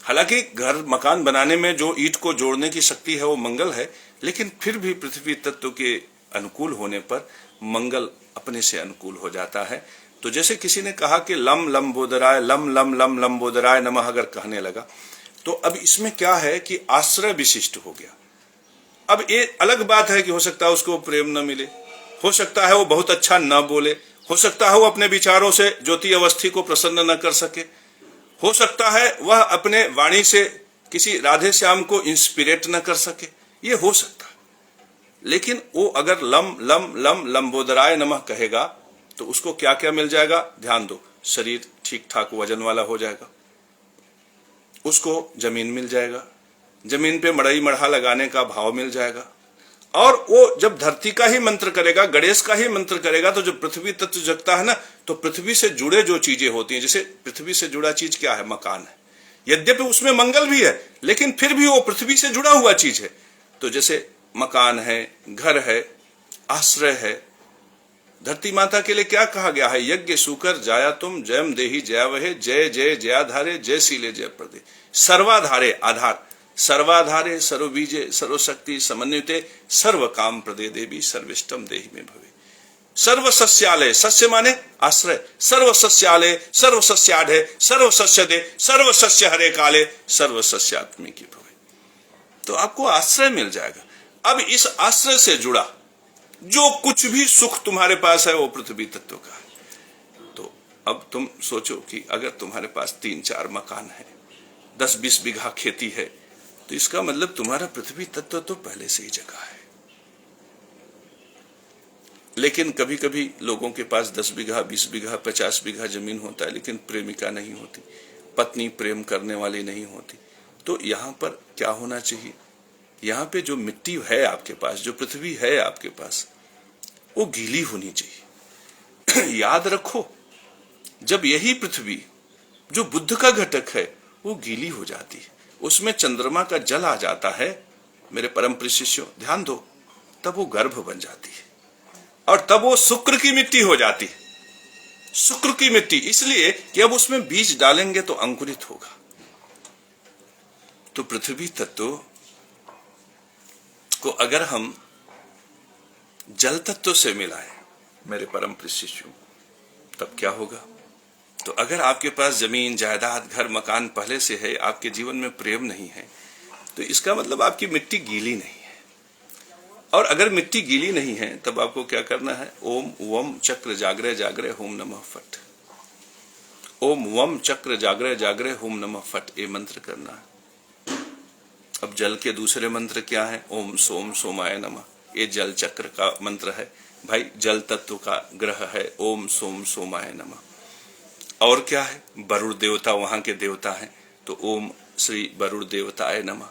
हालांकि घर मकान बनाने में जो ईंट को जोड़ने की शक्ति है वो मंगल है, लेकिन फिर भी पृथ्वी तत्व के अनुकूल होने पर मंगल अपने से अनुकूल हो जाता है। तो जैसे किसी ने कहा कि लम लंबोदराय, लम लम लम लंबोदराय नमः अगर कहने लगा, तो अब इसमें क्या है कि आश्रय विशिष्ट हो गया। अब ये अलग बात है कि हो सकता है उसको प्रेम न मिले, हो सकता है वो बहुत अच्छा न बोले, हो सकता है वो अपने विचारों से ज्योति अवस्थी को प्रसन्न न कर सके, हो सकता है वह अपने वाणी से किसी राधे श्याम को इंस्पिरेट न कर सके, ये हो सकता है। लेकिन वो अगर लम लम लम लंबोदराय नमः कहेगा तो उसको क्या क्या मिल जाएगा? ध्यान दो, शरीर ठीक ठाक वजन वाला हो जाएगा, उसको जमीन मिल जाएगा, जमीन पे मड़ई मढ़ा लगाने का भाव मिल जाएगा, और वो जब धरती का ही मंत्र करेगा, गणेश का ही मंत्र करेगा, तो जब पृथ्वी तत्व जगता है ना, तो पृथ्वी से जुड़े जो चीजें होती हैं, जैसे पृथ्वी से जुड़ा चीज क्या है? मकान है। यद्यपि उसमें मंगल भी है, लेकिन फिर भी वो पृथ्वी से जुड़ा हुआ चीज है। तो जैसे मकान है, घर है, आश्रय है। धरती माता के लिए क्या कहा गया है? यज्ञ सुकर जाया तुम जयम देही जयावहे, जय जय जयाधारे जय शीले जय प्रदे। सर्वाधारे आधार, सर्वाधारे सर्वबीजे सर्वशक्ति समन्विते सर्व काम प्रदे देवी सर्विष्टम देहि में भवे। सर्व सस्यालय, सस्य माने आश्रय, सर्व सस्यालय सर्व सस्याढ़े सर्व सस्य दे सर्व सस्य हरे काले सर्व सस्यात्मी की भवे। तो आपको आश्रय मिल जाएगा। अब इस आश्रय से जुड़ा जो कुछ भी सुख तुम्हारे पास है वो पृथ्वी तत्व का है। तो अब तुम सोचो कि अगर तुम्हारे पास 3-4 मकान है, 10-20 बीघा खेती है, तो इसका मतलब तुम्हारा पृथ्वी तत्व तो पहले से ही जगा है। लेकिन कभी कभी लोगों के पास 10 बीघा, 20 बीघा, 50 बीघा जमीन होता है, लेकिन प्रेमिका नहीं होती, पत्नी प्रेम करने वाली नहीं होती। तो यहां पर क्या होना चाहिए? यहां पे जो मिट्टी है आपके पास, जो पृथ्वी है आपके पास, वो गीली होनी चाहिए। याद रखो, जब यही पृथ्वी जो बुद्ध का घटक है वो गीली हो जाती है, उसमें चंद्रमा का जल आ जाता है, मेरे परम प्रिय शिष्यों ध्यान दो, तब वो गर्भ बन जाती है और तब वो शुक्र की मिट्टी हो जाती है। शुक्र की मिट्टी इसलिए कि अब उसमें बीज डालेंगे तो अंकुरित होगा। तो पृथ्वी तत्व को अगर हम जल तत्व से मिलाएं, मेरे परम प्रिय शिष्यों, तब क्या होगा? तो अगर आपके पास जमीन जायदाद घर मकान पहले से है, आपके जीवन में प्रेम नहीं है, तो इसका मतलब आपकी मिट्टी गीली नहीं है। और अगर मिट्टी गीली नहीं है तब आपको क्या करना है? ओम वम चक्र जागरे जागरे होम नमः फट। ओम वम चक्र जागरे जागरे होम नमः फट, ये मंत्र करना है। अब जल के दूसरे मंत्र क्या है? ओम सोम सोमाय नमः, ये जल चक्र का मंत्र है भाई, जल तत्व का ग्रह है। ओम सोम सोमाय नमः। और क्या है? वरुण देवता वहां के देवता हैं, तो ओम श्री वरुण देवताय नमः,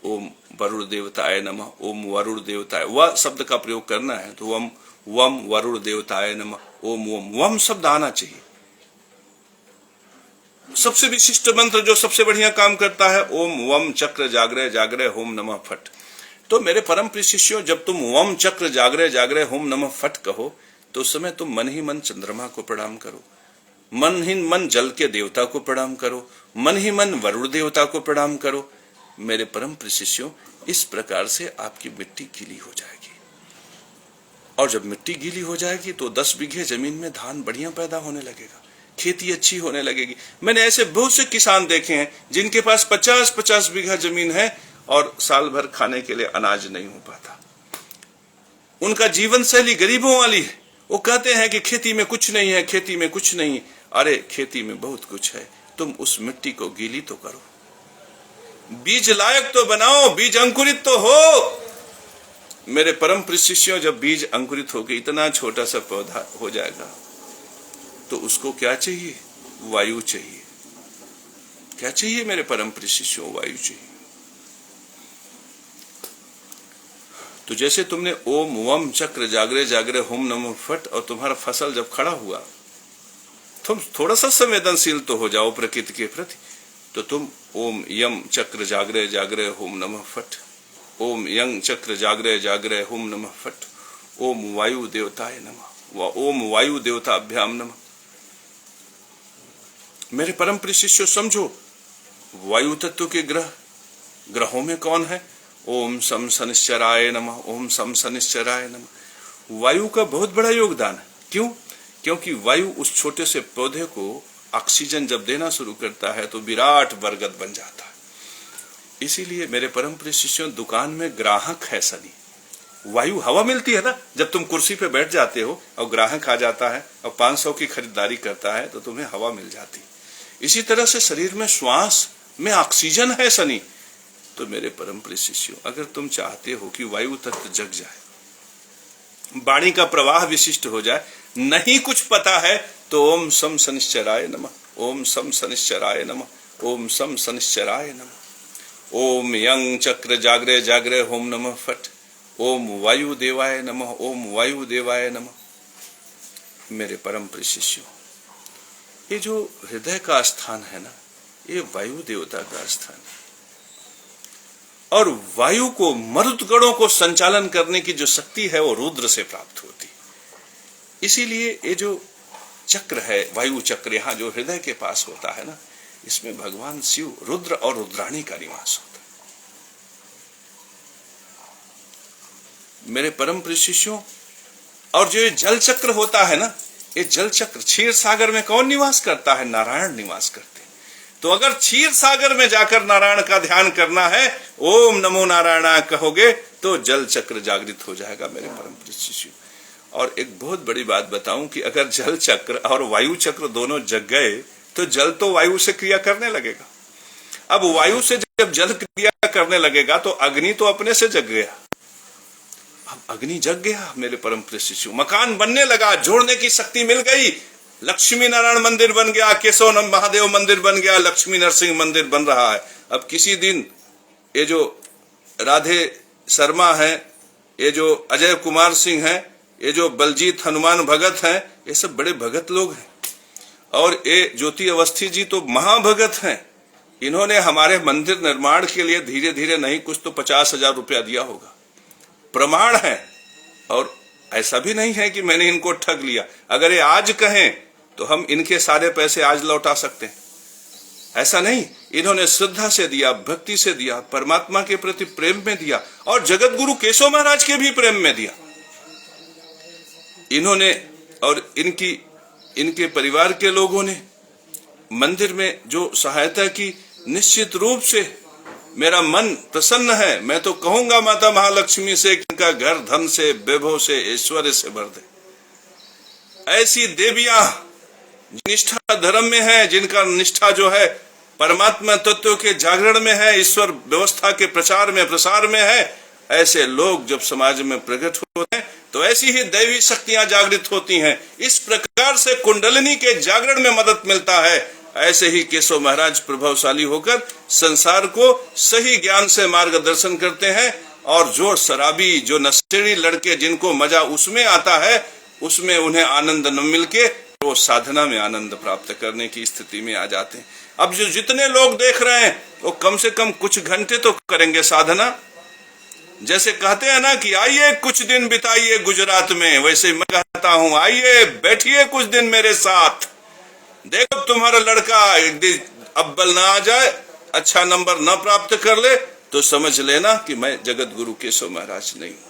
ओम वरुण देवताय नमः, ओम वरुण देवताय, वह शब्द का प्रयोग करना है, तो वम वम वरुण देवताय नमः, ओम वम, वम शब्द आना चाहिए। सबसे विशिष्ट मंत्र जो सबसे बढ़िया काम करता है, ओम वम चक्र जागरे जागरे होम नमः फट। तो मेरे परम प्रिय शिष्यों, जब तुम वम चक्र जागरे जागरे होम नमः फट कहो, तो उस समय तुम मन ही मन चंद्रमा को प्रणाम करो, मन ही मन जल के देवता को प्रणाम करो, मन ही मन वरुण देवता को प्रणाम करो। मेरे परम प्रिय शिष्यों, इस प्रकार से आपकी मिट्टी गीली हो जाएगी। और जब मिट्टी गीली हो जाएगी तो 10 बीघे जमीन में धान बढ़िया पैदा होने लगेगा, खेती अच्छी होने लगेगी। मैंने ऐसे बहुत से किसान देखे हैं जिनके पास 50-50 बीघा जमीन है और साल भर खाने के लिए अनाज नहीं हो पाता। उनका जीवन शैली गरीबों वाली है। वो कहते हैं कि खेती में कुछ नहीं है, खेती में कुछ नहीं। अरे खेती में बहुत कुछ है, तुम उस मिट्टी को गीली तो करो, बीज लायक तो बनाओ, बीज अंकुरित तो हो। मेरे परम प्रिय शिष्यों, जब बीज अंकुरित होकर इतना छोटा सा पौधा हो जाएगा तो उसको क्या चाहिए? वायु चाहिए। क्या चाहिए मेरे परम प्रिय शिष्यों? वायु चाहिए। तो जैसे तुमने ओम वम चक्र जागरे जागरे होम नमः फट, और तुम्हारा फसल जब खड़ा हुआ, तुम थोड़ा सा संवेदनशील तो हो जाओ प्रकृति के प्रति, तो तुम ओम यम चक्र जागरे जागरे होम नमः फट, ओम यंग चक्र जागरे जागरे होम नमः फट, ओम वायु देवताय नमः, ओम वायु देवताभ्याम नमः। मेरे परम प्रिय शिष्यों, समझो वायु तत्व के ग्रहों में कौन है? ओम सम शनिश्चराय नमः, ओम सम शनिश्चराय नमः। वायु का बहुत बड़ा योगदान है। क्यों? क्योंकि वायु उस छोटे से पौधे को ऑक्सीजन जब देना शुरू करता है तो विराट बरगद बन जाता है। इसीलिए मेरे परम प्रिय शिष्यों, दुकान में ग्राहक है शनि। वायु हवा मिलती है ना, जब तुम कुर्सी पे बैठ जाते हो और ग्राहक आ जाता है और 500 की खरीदारी करता है तो तुम्हें हवा मिल जाती। इसी तरह से शरीर में श्वास में ऑक्सीजन है शनि। तो मेरे परम प्रिय शिष्यों, अगर तुम चाहते हो कि वायु तत्व जग जाए, वाणी का प्रवाह विशिष्ट हो जाए, नहीं कुछ पता है, तो ओम सम शनिश्चराय नमः, ओम सम शनिश्चराय नमः, ओम सम शनिश्चराय नमः, ओम यंग चक्र जागरे जागरे होम नमः फट, ओम वायु देवाय नमः, ओम वायु देवाय नमः। मेरे परम प्रिय शिष्यों, ये जो हृदय का स्थान है ना, ये वायु देवता का स्थान है। और वायु को, मरुदगणों को संचालन करने की जो शक्ति है वो रुद्र से प्राप्त होती। इसीलिए ये जो चक्र है, वायु चक्र, यहां जो हृदय के पास होता है ना, इसमें भगवान शिव, रुद्र और रुद्राणी का निवास होता है। मेरे परम प्रिय शिष्यों, और जो ये जल चक्र होता है ना, ये जल चक्र, क्षीर सागर में कौन निवास करता है? नारायण निवास करते हैं। तो अगर क्षीर सागर में जाकर नारायण का ध्यान करना है, ओम नमो नारायण कहोगे तो जल चक्र जागृत हो जाएगा मेरे परम प्रिय शिष्यों। और एक बहुत बड़ी बात बताऊं कि अगर जल चक्र और वायु चक्र दोनों जग गए तो जल तो वायु से क्रिया करने लगेगा। अब वायु से जब जल क्रिया करने लगेगा तो अग्नि तो अपने से जग गया। अब अग्नि जग गया मेरे परम प्रिय शिष्यों, मकान बनने लगा, जोड़ने की शक्ति मिल गई। लक्ष्मी नारायण मंदिर बन गया, केशव महादेव मंदिर बन गया, लक्ष्मी नरसिंह मंदिर बन रहा है। अब किसी दिन ये जो राधे शर्मा है, ये जो अजय कुमार सिंह है, ये जो बलजीत हनुमान भगत हैं, ये सब बड़े भगत लोग हैं। और ये ज्योति अवस्थी जी तो महाभगत हैं। इन्होंने हमारे मंदिर निर्माण के लिए धीरे धीरे नहीं कुछ तो 50,000 रुपया दिया होगा, प्रमाण है। और ऐसा भी नहीं है कि मैंने इनको ठग लिया। अगर ये आज कहें तो हम इनके सारे पैसे आज लौटा सकते हैं, ऐसा नहीं। इन्होंने श्रद्धा से दिया, भक्ति से दिया, परमात्मा के प्रति प्रेम में दिया, और जगत गुरु केशव महाराज के भी प्रेम में दिया इन्होंने। और इनके परिवार के लोगों ने मंदिर में जो सहायता की, निश्चित रूप से मेरा मन प्रसन्न है। मैं तो कहूंगा माता महालक्ष्मी से कि इनका घर धन से, वैभव से, ऐश्वर्य से भर दे। ऐसी देवियां निष्ठा धर्म में है, जिनका निष्ठा जो है परमात्मा तत्व के जागरण में है, ईश्वर व्यवस्था के प्रचार में, प्रसार में है, ऐसे लोग जब समाज में प्रकट होते हैं तो ऐसी ही दैवी शक्तियां जागृत होती हैं। इस प्रकार से कुंडलिनी के जागरण में मदद मिलता है। ऐसे ही केशव महाराज प्रभावशाली होकर संसार को सही ज्ञान से मार्गदर्शन करते हैं। और जो शराबी, जो नशेड़ी लड़के, जिनको मजा उसमें आता है, उसमें उन्हें आनंद न मिलके वो साधना में आनंद प्राप्त करने की स्थिति में आ जाते हैं। अब जो जितने लोग देख रहे हैं वो कम से कम कुछ घंटे तो करेंगे साधना। जैसे कहते हैं ना कि आइए कुछ दिन बिताइए गुजरात में, वैसे मैं कहता हूं आइए बैठिए कुछ दिन मेरे साथ। देखो तुम्हारा लड़का एक दिन अव्वल ना आ जाए, अच्छा नंबर ना प्राप्त कर ले, तो समझ लेना कि मैं जगत गुरु केशव महाराज नहीं हूं।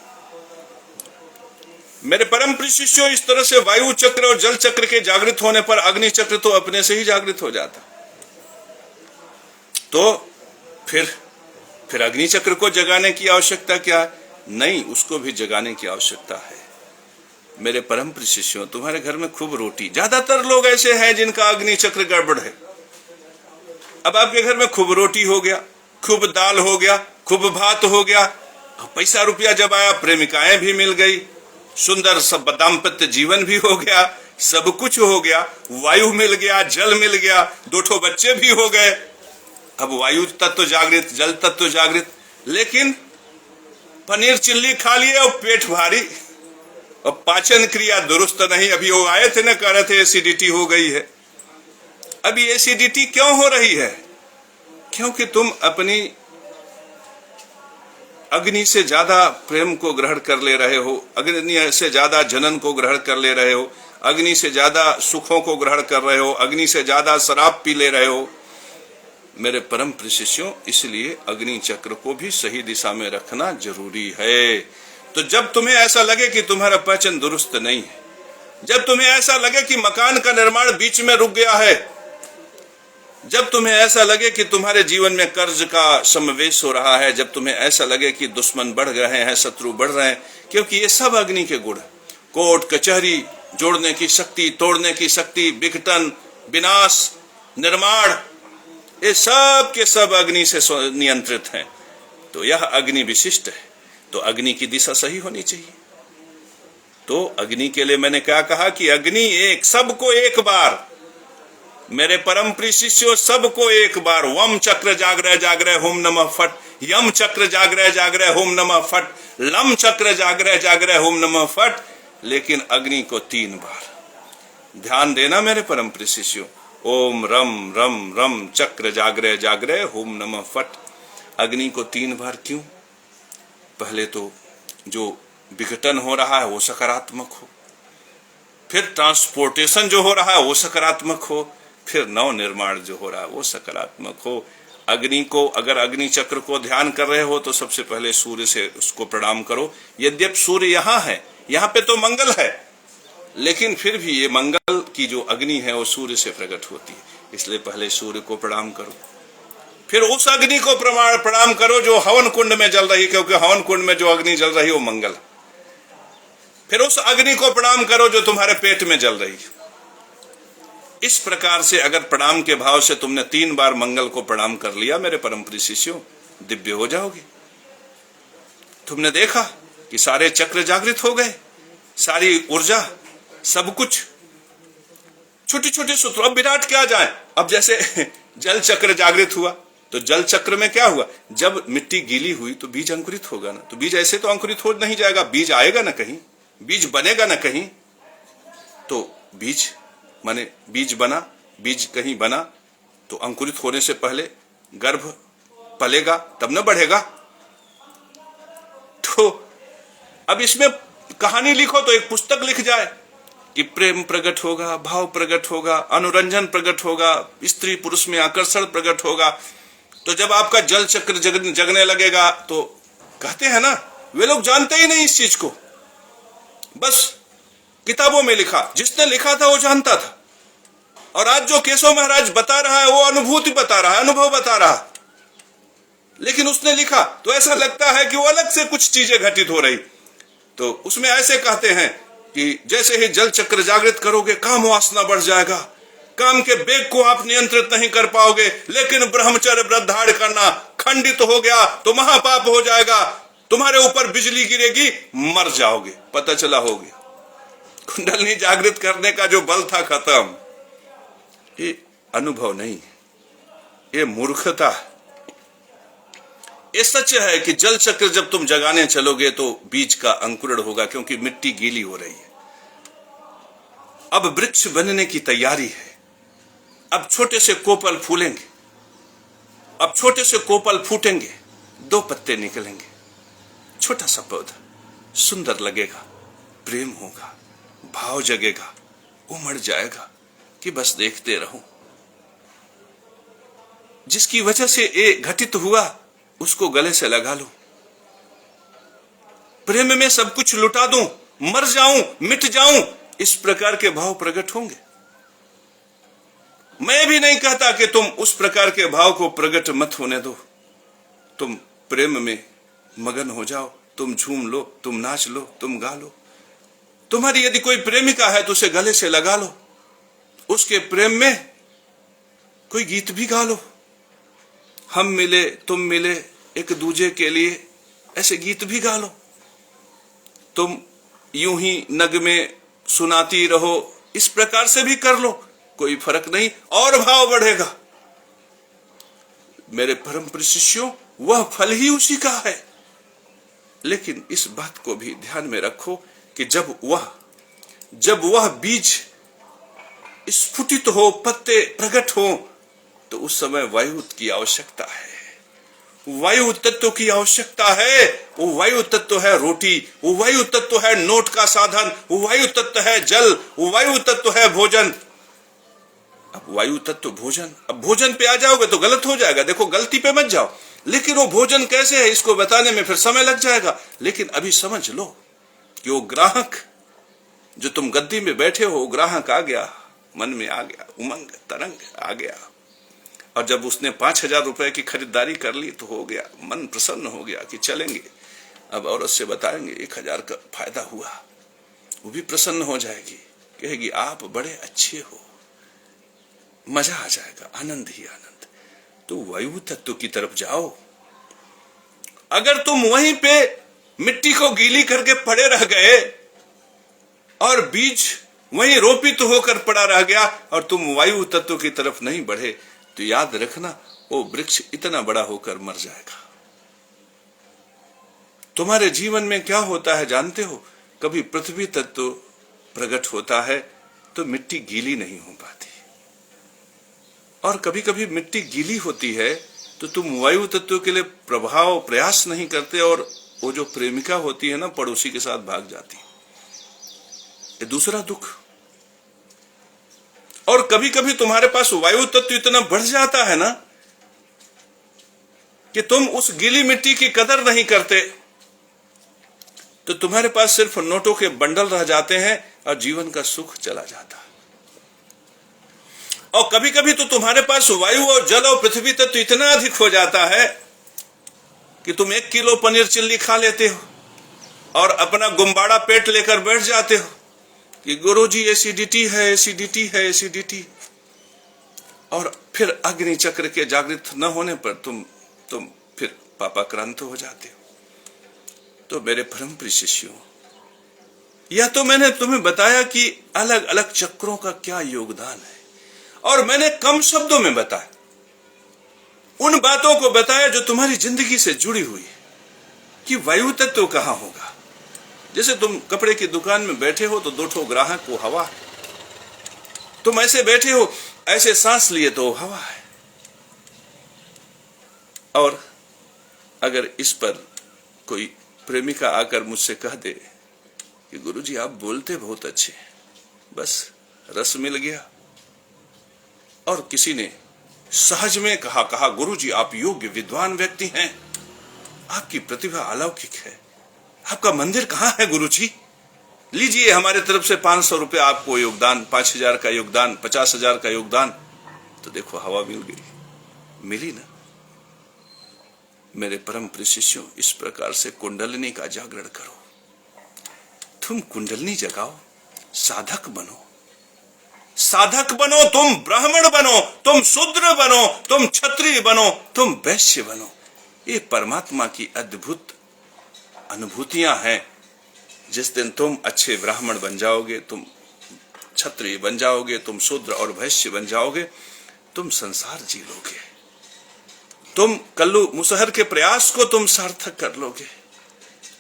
मेरे परम प्रिय शिष्यों, इस तरह से वायु चक्र और जल चक्र के जागृत होने पर अग्नि चक्र तो अपने से ही जागृत हो जाता। तो फिर अग्नि चक्र को जगाने की आवश्यकता क्या है? नहीं, उसको भी जगाने की आवश्यकता है। मेरे परम प्रिय शिष्यों, तुम्हारे घर में खूब रोटी, ज्यादातर लोग ऐसे हैं जिनका अग्नि चक्र गड़बड़ है। अब आपके घर में खूब रोटी हो गया, खूब दाल हो गया, खूब भात हो गया, पैसा रुपया जब आया, प्रेमिकाएं भी मिल गई, सुंदर सब दाम्पत्य जीवन भी हो गया, सब कुछ हो गया, वायु मिल गया, जल मिल गया, 2 बच्चे भी हो गए। अब वायु तत्व जागृत, जल तत्व जागृत, लेकिन पनीर चिल्ली खा लिए और पेट भारी और पाचन क्रिया दुरुस्त नहीं। अभी वो आए थे ना, कह रहे थे एसिडिटी हो गई है। अभी एसिडिटी क्यों हो रही है? क्योंकि तुम अपनी अग्नि से ज्यादा प्रेम को ग्रहण कर ले रहे हो, अग्नि से ज्यादा जनन को ग्रहण कर ले रहे हो, अग्नि से ज्यादा सुखों को ग्रहण कर रहे हो, अग्नि से ज्यादा शराब पी ले रहे हो। मेरे परम प्रिय शिष्यों, इसलिए अग्नि चक्र को भी सही दिशा में रखना जरूरी है। तो जब तुम्हें ऐसा लगे कि तुम्हारा पाचन दुरुस्त नहीं है, जब तुम्हें ऐसा लगे कि मकान का निर्माण बीच में रुक गया है, जब तुम्हें ऐसा लगे कि तुम्हारे जीवन में कर्ज का समावेश हो रहा है, जब तुम्हें ऐसा लगे कि दुश्मन बढ़ रहे हैं, शत्रु बढ़ रहे हैं, क्योंकि ये सब अग्नि के गुण, कोर्ट कचहरी, जोड़ने की शक्ति, तोड़ने की शक्ति, विघटन, विनाश, निर्माण, ये सब के सब अग्नि से नियंत्रित हैं। तो यह अग्नि विशिष्ट है, तो अग्नि की दिशा सही होनी चाहिए। तो अग्नि के लिए मैंने क्या कहा कि अग्नि एक, सबको एक बार, मेरे परम प्रिय शिष्यों, सबको एक बार, वम चक्र जागृह जागृह होम नमः फट, यम चक्र जागृह जागृह होम नमः फट, लम चक्र जागृह जागृह होम नमः फट, लेकिन अग्नि को 3 बार। ध्यान देना मेरे परम प्रिय शिष्यों, ओम रम रम रम चक्र जागरे जागरे होम नमः फट। अग्नि को 3 बार क्यों? पहले तो जो विघटन हो रहा है वो सकारात्मक हो, फिर ट्रांसपोर्टेशन जो हो रहा है वो सकारात्मक हो, फिर नव निर्माण जो हो रहा है वो सकारात्मक हो। अग्नि को, अगर अग्नि चक्र को ध्यान कर रहे हो तो सबसे पहले सूर्य से उसको प्रणाम करो। यद्यपि सूर्य यहाँ है, यहाँ पे तो मंगल है, लेकिन फिर भी ये मंगल की जो अग्नि है वो सूर्य से प्रकट होती है, इसलिए पहले सूर्य को प्रणाम करो। फिर उस अग्नि को प्रणाम करो जो हवन कुंड में जल रही, क्योंकि हवन कुंड में जो अग्नि जल रही है वो मंगल। फिर उस अग्नि को प्रणाम करो जो तुम्हारे पेट में जल रही है। इस प्रकार से अगर प्रणाम के भाव से तुमने 3 बार मंगल को प्रणाम कर लिया मेरे परम प्रिय शिष्यों, दिव्य हो जाओगे। तुमने देखा कि सारे चक्र जागृत हो गए, सारी ऊर्जा, सब कुछ, छोटे छोटे सूत्र। अब विराट क्या जाए, अब जैसे जल चक्र जागृत हुआ तो जल चक्र में क्या हुआ, जब मिट्टी गीली हुई तो बीज अंकुरित होगा ना, तो बीज ऐसे तो अंकुरित हो नहीं जाएगा, बीज आएगा ना कहीं, बीज बनेगा ना कहीं, तो बीज माने बीज बना, बीज कहीं बना तो अंकुरित होने से पहले गर्भ पलेगा तब न बढ़ेगा। तो अब इसमें कहानी लिखो तो एक पुस्तक लिख जाए कि प्रेम प्रकट होगा, भाव प्रकट होगा, अनुरंजन प्रकट होगा, स्त्री पुरुष में आकर्षण प्रकट होगा। तो जब आपका जल चक्र जगने लगेगा तो कहते हैं ना, वे लोग जानते ही नहीं इस चीज को, बस किताबों में लिखा, जिसने लिखा था वो जानता था। और आज जो केशव महाराज बता रहा है वो अनुभूति बता रहा है, अनुभव बता रहा है, लेकिन उसने लिखा तो ऐसा लगता है कि वो अलग से कुछ चीजें घटित हो रही। तो उसमें ऐसे कहते हैं कि जैसे ही जल चक्र जागृत करोगे काम वासना बढ़ जाएगा, काम के वेग को आप नियंत्रित नहीं कर पाओगे, लेकिन ब्रह्मचर्य व्रत धारण करना खंडित हो गया तो महापाप हो जाएगा, तुम्हारे ऊपर बिजली गिरेगी, मर जाओगे। पता चला हो गया, कुंडलनी जागृत करने का जो बल था खत्म। ये अनुभव नहीं, ये मूर्खता है। ये सच है कि जल चक्र जब तुम जगाने चलोगे तो बीज का अंकुरण होगा, क्योंकि मिट्टी गीली हो रही है। अब वृक्ष बनने की तैयारी है, अब छोटे से कोपल फूलेंगे, अब छोटे से कोपल फूटेंगे, 2 पत्ते निकलेंगे, छोटा सा पौधा सुंदर लगेगा, प्रेम होगा, भाव जगेगा, उमड़ जाएगा कि बस देखते रहो। जिसकी वजह से ये घटित हुआ उसको गले से लगा लो, प्रेम में सब कुछ लुटा दूं, मर जाऊं, मिट जाऊं, इस प्रकार के भाव प्रकट होंगे। मैं भी नहीं कहता कि तुम उस प्रकार के भाव को प्रकट मत होने दो, तुम प्रेम में मगन हो जाओ, तुम झूम लो, तुम नाच लो, तुम गा लो। तुम्हारी यदि कोई प्रेमिका है तो उसे गले से लगा लो, उसके प्रेम में कोई गीत भी गा लो, हम मिले तुम मिले एक दूजे के लिए, ऐसे गीत भी गा लो। तुम यूं ही नगमे सुनाती रहो, इस प्रकार से भी कर लो, कोई फर्क नहीं, और भाव बढ़ेगा। मेरे परम प्रिय शिष्यों, वह फल ही उसी का है। लेकिन इस बात को भी ध्यान में रखो कि जब वह बीज स्फुटित हो, पत्ते प्रकट हो, तो उस समय वायु की आवश्यकता है, वायु तत्व की आवश्यकता है। वो वायु तत्व है रोटी, वो वायु तत्व है नोट का साधन, वो वायु तत्व है जल, वो वायु तत्व है भोजन। अब वायु तत्व भोजन, अब भोजन पे आ जाओगे तो गलत हो जाएगा। देखो, गलती पे मत जाओ, लेकिन वो भोजन कैसे है इसको बताने में फिर समय लग जाएगा। लेकिन अभी समझ लो कि वो ग्राहक, जो तुम गद्दी में बैठे हो, वो ग्राहक आ गया, मन में आ गया, उमंग तरंग आ गया, और जब उसने 5,000 रुपए की खरीदारी कर ली तो हो गया, मन प्रसन्न हो गया कि चलेंगे, अब औरत से बताएंगे 1,000 का फायदा हुआ, वो भी प्रसन्न हो जाएगी, कहेगी आप बड़े अच्छे हो, मजा आ जाएगा, आनंद ही आनंद। तो वायु तत्व की तरफ जाओ। अगर तुम वहीं पे मिट्टी को गीली करके पड़े रह गए और बीज वहीं रोपित होकर पड़ा रह गया और तुम वायु तत्व की तरफ नहीं बढ़े, तो याद रखना वो वृक्ष इतना बड़ा होकर मर जाएगा। तुम्हारे जीवन में क्या होता है जानते हो? कभी पृथ्वी तत्व प्रकट होता है तो मिट्टी गीली नहीं हो पाती, और कभी कभी मिट्टी गीली होती है तो तुम वायु तत्व के लिए प्रयास नहीं करते और वो जो प्रेमिका होती है ना, पड़ोसी के साथ भाग जाती। ये दूसरा दुख। और कभी कभी तुम्हारे पास वायु तत्व इतना बढ़ जाता है ना कि तुम उस गीली मिट्टी की कदर नहीं करते, तो तुम्हारे पास सिर्फ नोटों के बंडल रह जाते हैं और जीवन का सुख चला जाता है। और कभी कभी तो तुम्हारे पास वायु और जल और पृथ्वी तत्व इतना अधिक हो जाता है कि तुम 1 किलो पनीर चिल्ली खा लेते हो और अपना गुम्बाड़ा पेट लेकर बैठ जाते हो कि गुरुजी एसिडिटी है, एसिडिटी है, एसिडिटी। और फिर अग्नि चक्र के जागृत न होने पर तुम फिर पापाक्रांत हो जाते हो। तो मेरे परम प्रिय शिष्यों, यह तो मैंने तुम्हें बताया कि अलग अलग चक्रों का क्या योगदान है, और मैंने कम शब्दों में बताया, उन बातों को बताया जो तुम्हारी जिंदगी से जुड़ी हुई है कि वायु तत्व कहां होगा। जैसे तुम कपड़े की दुकान में बैठे हो तो 2 ग्राहक को हवा है, तुम ऐसे बैठे हो, ऐसे सांस लिए तो हवा है। और अगर इस पर कोई प्रेमिका आकर मुझसे कह दे कि गुरुजी आप बोलते बहुत अच्छे हैं, बस रस मिल गया। और किसी ने सहज में कहा गुरुजी आप योग्य विद्वान व्यक्ति हैं, आपकी प्रतिभा अलौकिक है, आपका मंदिर कहां है गुरुजी, लीजिए हमारे तरफ से 500 रुपए आपको योगदान, 5000 का योगदान, 50,000 का योगदान। तो देखो हवा मिल गई, मिली ना। मेरे परम प्रिय शिष्यों, इस प्रकार से कुंडलिनी का जागरण करो। तुम कुंडलिनी जगाओ, साधक बनो, साधक बनो, तुम ब्राह्मण बनो, तुम शूद्र बनो, तुम क्षत्रिय बनो, तुम वैश्य बनो। ये परमात्मा की अद्भुत अनुभूतियां हैं। जिस दिन तुम अच्छे ब्राह्मण बन जाओगे, तुम क्षत्रिय बन जाओगे, तुम शूद्र और वैश्य बन जाओगे, तुम संसार जी लोगे, तुम कल्लू मुसहर के प्रयास को तुम सार्थक कर लोगे,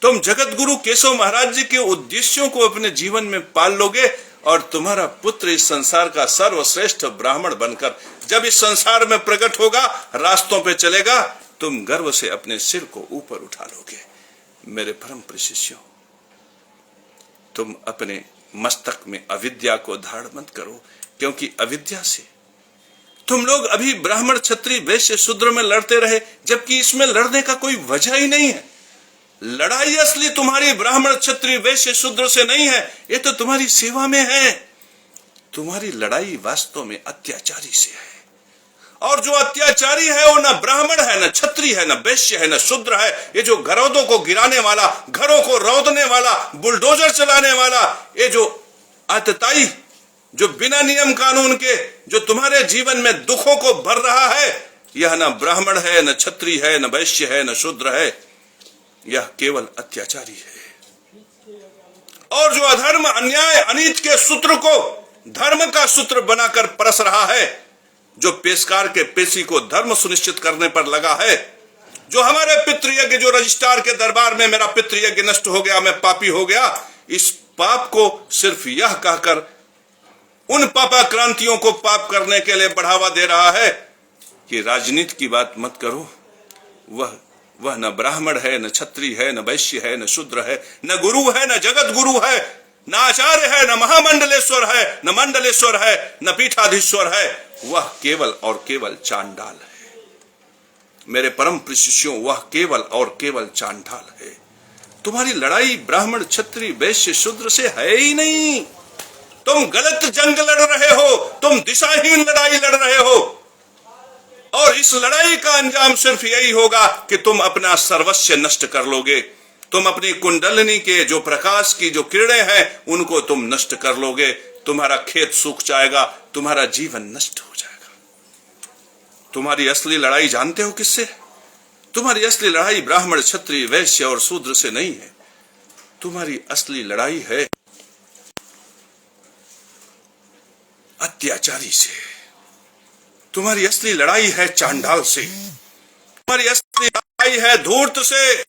तुम जगत गुरु केशव महाराज जी के उद्देश्यों को अपने जीवन में पाल लोगे, और तुम्हारा पुत्र इस संसार का सर्वश्रेष्ठ ब्राह्मण बनकर जब इस संसार में प्रकट होगा, रास्तों पे चलेगा, तुम गर्व से अपने सिर को ऊपर उठा लोगे। मेरे परम प्रिय शिष्यों, तुम अपने मस्तक में अविद्या को धारण मत करो, क्योंकि अविद्या से तुम लोग अभी ब्राह्मण क्षत्रिय वैश्य शूद्र में लड़ते रहे, जबकि इसमें लड़ने का कोई वजह ही नहीं है। लड़ाई असली तुम्हारी ब्राह्मण क्षत्रिय वैश्य शूद्र से नहीं है, ये तो तुम्हारी सेवा में है। तुम्हारी लड़ाई वास्तव में अत्याचारी से है, और जो अत्याचारी है वो न ब्राह्मण है, न क्षत्रिय है, न वैश्य है, न शूद्र है। ये जो घरों को गिराने वाला, घरों को रौदने वाला, बुलडोजर चलाने वाला, ये जो आतताई, जो बिना नियम कानून के जो तुम्हारे जीवन में दुखों को भर रहा है, यह न ब्राह्मण है, न क्षत्रिय है, न वैश्य है, न शूद्र है, यह केवल अत्याचारी है। और जो अधर्म, अन्याय, अनीति के सूत्र को धर्म का सूत्र बनाकर परस रहा है, जो पेशकार के पेशी को धर्म सुनिश्चित करने पर लगा है, जो हमारे पितृयज्ञ, जो रजिस्ट्रार के दरबार में मेरा पितृयज्ञ नष्ट हो गया, मैं पापी हो गया, इस पाप को सिर्फ यह कहकर उन पापाक्रांतियों को पाप करने के लिए बढ़ावा दे रहा है कि राजनीति की बात मत करो। वह न ब्राह्मण है, न क्षत्रिय है, न वैश्य है, न शूद्र है, न गुरु है, न जगत गुरु है, न आचार्य है, न महामंडलेश्वर है, न मंडलेश्वर है, न पीठाधीश्वर है। वह केवल और केवल चांडाल है। मेरे परम प्रिय शिष्यों, वह केवल और केवल चांडाल है। तुम्हारी लड़ाई ब्राह्मण क्षत्रिय वैश्य शूद्र से है ही नहीं। तुम गलत जंग लड़ रहे हो, तुम दिशाहीन लड़ाई लड़ रहे हो, और इस लड़ाई का अंजाम सिर्फ यही होगा कि तुम अपना सर्वस्व नष्ट कर लोगे। तुम अपनी कुंडलिनी के जो प्रकाश की जो किरणें हैं, उनको तुम नष्ट कर लोगे। तुम्हारा खेत सूख जाएगा, तुम्हारा जीवन नष्ट हो जाएगा। तुम्हारी असली लड़ाई जानते हो किससे? तुम्हारी असली लड़ाई ब्राह्मण क्षत्रिय वैश्य और शूद्र से नहीं है। तुम्हारी असली लड़ाई है अत्याचारी से। तुम्हारी असली लड़ाई है चांडाल से। तुम्हारी असली लड़ाई है धूर्त से।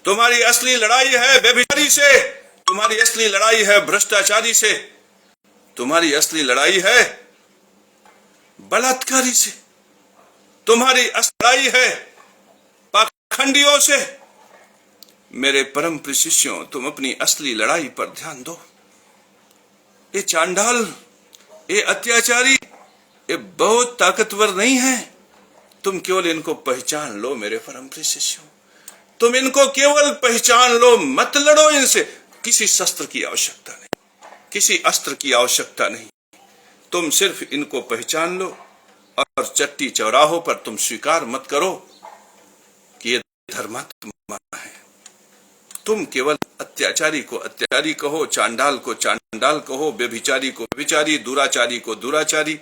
तुम्हारी असली लड़ाई है व्यभिचारी से। तुम्हारी असली लड़ाई है भ्रष्टाचारी से। तुम्हारी असली लड़ाई है बलात्कारी से, तुम्हारी असलाई है पाखंडियों से। मेरे परम प्रिय शिष्यों, तुम अपनी असली लड़ाई पर ध्यान दो। ये चांडाल, ये अत्याचारी, ये बहुत ताकतवर नहीं है। तुम केवल इनको पहचान लो मेरे परम प्रिय शिष्यों, तुम इनको केवल पहचान लो, मत लड़ो इनसे। किसी शस्त्र की आवश्यकता नहीं, किसी अस्त्र की आवश्यकता नहीं। तुम सिर्फ इनको पहचान लो और चट्टी चौराहों पर तुम स्वीकार मत करो कि ये धर्मात्मा है। तुम केवल अत्याचारी को अत्याचारी कहो, चांडाल को चांडाल कहो, व्यभिचारी को व्यभिचारी, दुराचारी को दुराचारी,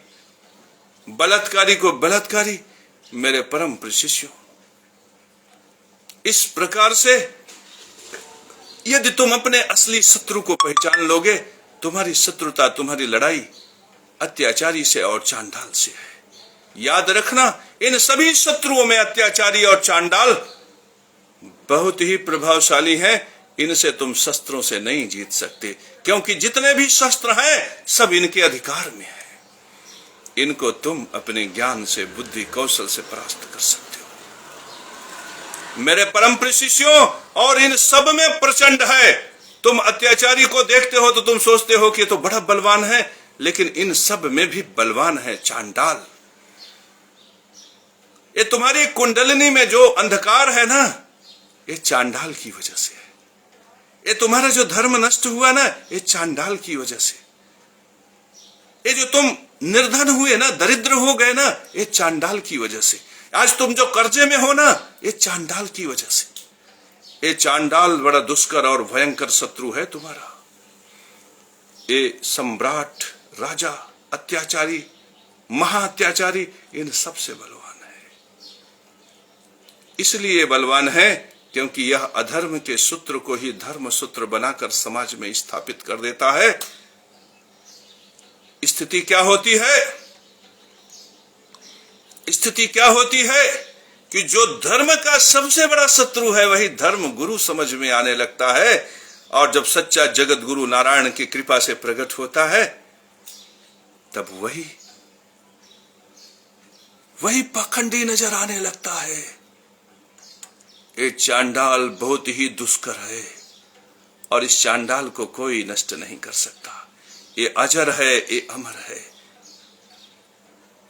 बलात्कारी को बलात्कारी। मेरे परम प्रिय शिष्यों, इस प्रकार से यदि तुम अपने असली शत्रु को पहचान लोगे, तुम्हारी शत्रुता, तुम्हारी लड़ाई अत्याचारी से और चांडाल से है। याद रखना, इन सभी शत्रुओं में अत्याचारी और चांडाल बहुत ही प्रभावशाली हैं। इनसे तुम शस्त्रों से नहीं जीत सकते, क्योंकि जितने भी शस्त्र हैं सब इनके अधिकार में है। इनको तुम अपने ज्ञान से, बुद्धि, कौशल से परास्त कर सकते हो मेरे परम प्रिय शिष्यों। और इन सब में प्रचंड है। तुम अत्याचारी को देखते हो तो तुम सोचते हो कि ये तो बड़ा बलवान है, लेकिन इन सब में भी बलवान है चांडाल। ये तुम्हारी कुंडलिनी में जो अंधकार है ना, ये चांडाल की वजह से है। ये तुम्हारा जो धर्म नष्ट हुआ ना, ये चांडाल की वजह से। ये जो तुम निर्धन हुए ना, दरिद्र हो गए ना, ये चांडाल की वजह से। आज तुम जो कर्जे में हो ना, ये चांडाल की वजह से। ये चांडाल बड़ा दुष्कर और भयंकर शत्रु है तुम्हारा। ये सम्राट, राजा, अत्याचारी, महाअत्याचारी, इन सबसे बलवान है। इसलिए बलवान है क्योंकि यह अधर्म के सूत्र को ही धर्म सूत्र बनाकर समाज में स्थापित कर देता है। स्थिति क्या होती है? स्थिति क्या होती है कि जो धर्म का सबसे बड़ा शत्रु है, वही धर्म गुरु समझ में आने लगता है। और जब सच्चा जगत गुरु नारायण की कृपा से प्रकट होता है, तब वही पाखंडी नजर आने लगता है। ये चांडाल बहुत ही दुष्कर है और इस चांडाल को कोई नष्ट नहीं कर सकता। ये अजर है, ये अमर है।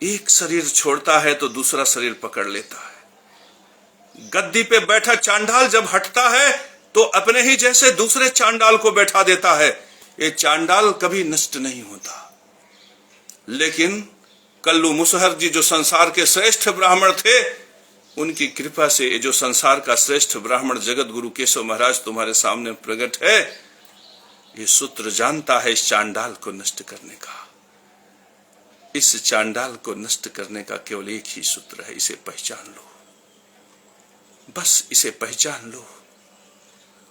एक शरीर छोड़ता है तो दूसरा शरीर पकड़ लेता है। गद्दी पे बैठा चांडाल जब हटता है तो अपने ही जैसे दूसरे चांडाल को बैठा देता है। ये चांडाल कभी नष्ट नहीं होता। लेकिन कल्लू मुसहर जी जो संसार के श्रेष्ठ ब्राह्मण थे, उनकी कृपा से ये जो संसार का श्रेष्ठ ब्राह्मण जगत गुरु केशव महाराज तुम्हारे सामने प्रकट है, ये सूत्र जानता है इस चांडाल को नष्ट करने का। इस चांडाल को नष्ट करने का केवल एक ही सूत्र है, इसे पहचान लो। बस इसे पहचान लो।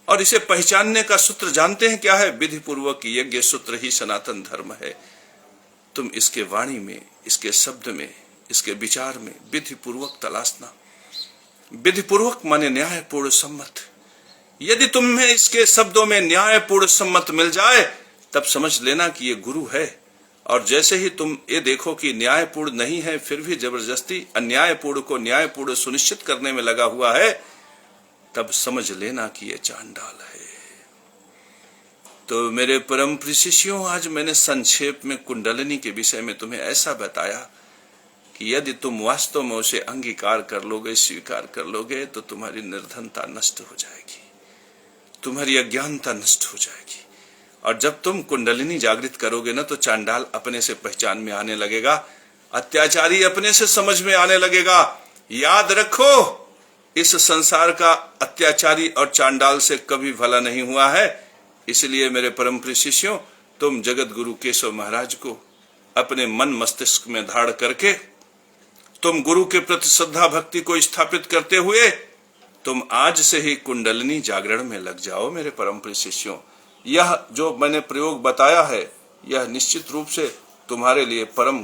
और इसे पहचानने का सूत्र जानते हैं क्या है? विधि पूर्वक यज्ञ सूत्र ही सनातन धर्म है। तुम इसके वाणी में, इसके शब्द में, इसके विचार में विधि पूर्वक तलाशना। विधि पूर्वक माने न्यायपूर्ण सम्मत। यदि तुम्हें इसके शब्दों में न्यायपूर्ण सम्मत मिल जाए, तब समझ लेना कि ये गुरु है। और जैसे ही तुम ये देखो कि न्यायपूर्ण नहीं है, फिर भी जबरदस्ती अन्यायपूर्ण को न्यायपूर्ण सुनिश्चित करने में लगा हुआ है, तब समझ लेना कि ये चांडाल है। तो मेरे परम प्रिय शिष्यों, आज मैंने संक्षेप में कुंडलिनी के विषय में तुम्हें ऐसा बताया कि यदि तुम वास्तव में उसे अंगीकार कर लोगे, स्वीकार कर लोगे, तो तुम्हारी निर्धनता नष्ट हो जाएगी, तुम्हारी अज्ञानता नष्ट हो जाएगी। और जब तुम कुंडलिनी जागृत करोगे ना, तो चांडाल अपने से पहचान में आने लगेगा, अत्याचारी अपने से समझ में आने लगेगा। याद रखो, इस संसार का अत्याचारी और चांडाल से कभी भला नहीं हुआ है। इसलिए मेरे परम प्रिय शिष्यों, तुम जगत गुरु केशव महाराज को अपने मन मस्तिष्क में धारण करके, तुम गुरु के प्रति श्रद्धा भक्ति को स्थापित करते हुए, तुम आज से ही कुंडलिनी जागरण में लग जाओ मेरे परम प्रिय शिष्यों। यह जो मैंने प्रयोग बताया है, यह निश्चित रूप से तुम्हारे लिए परम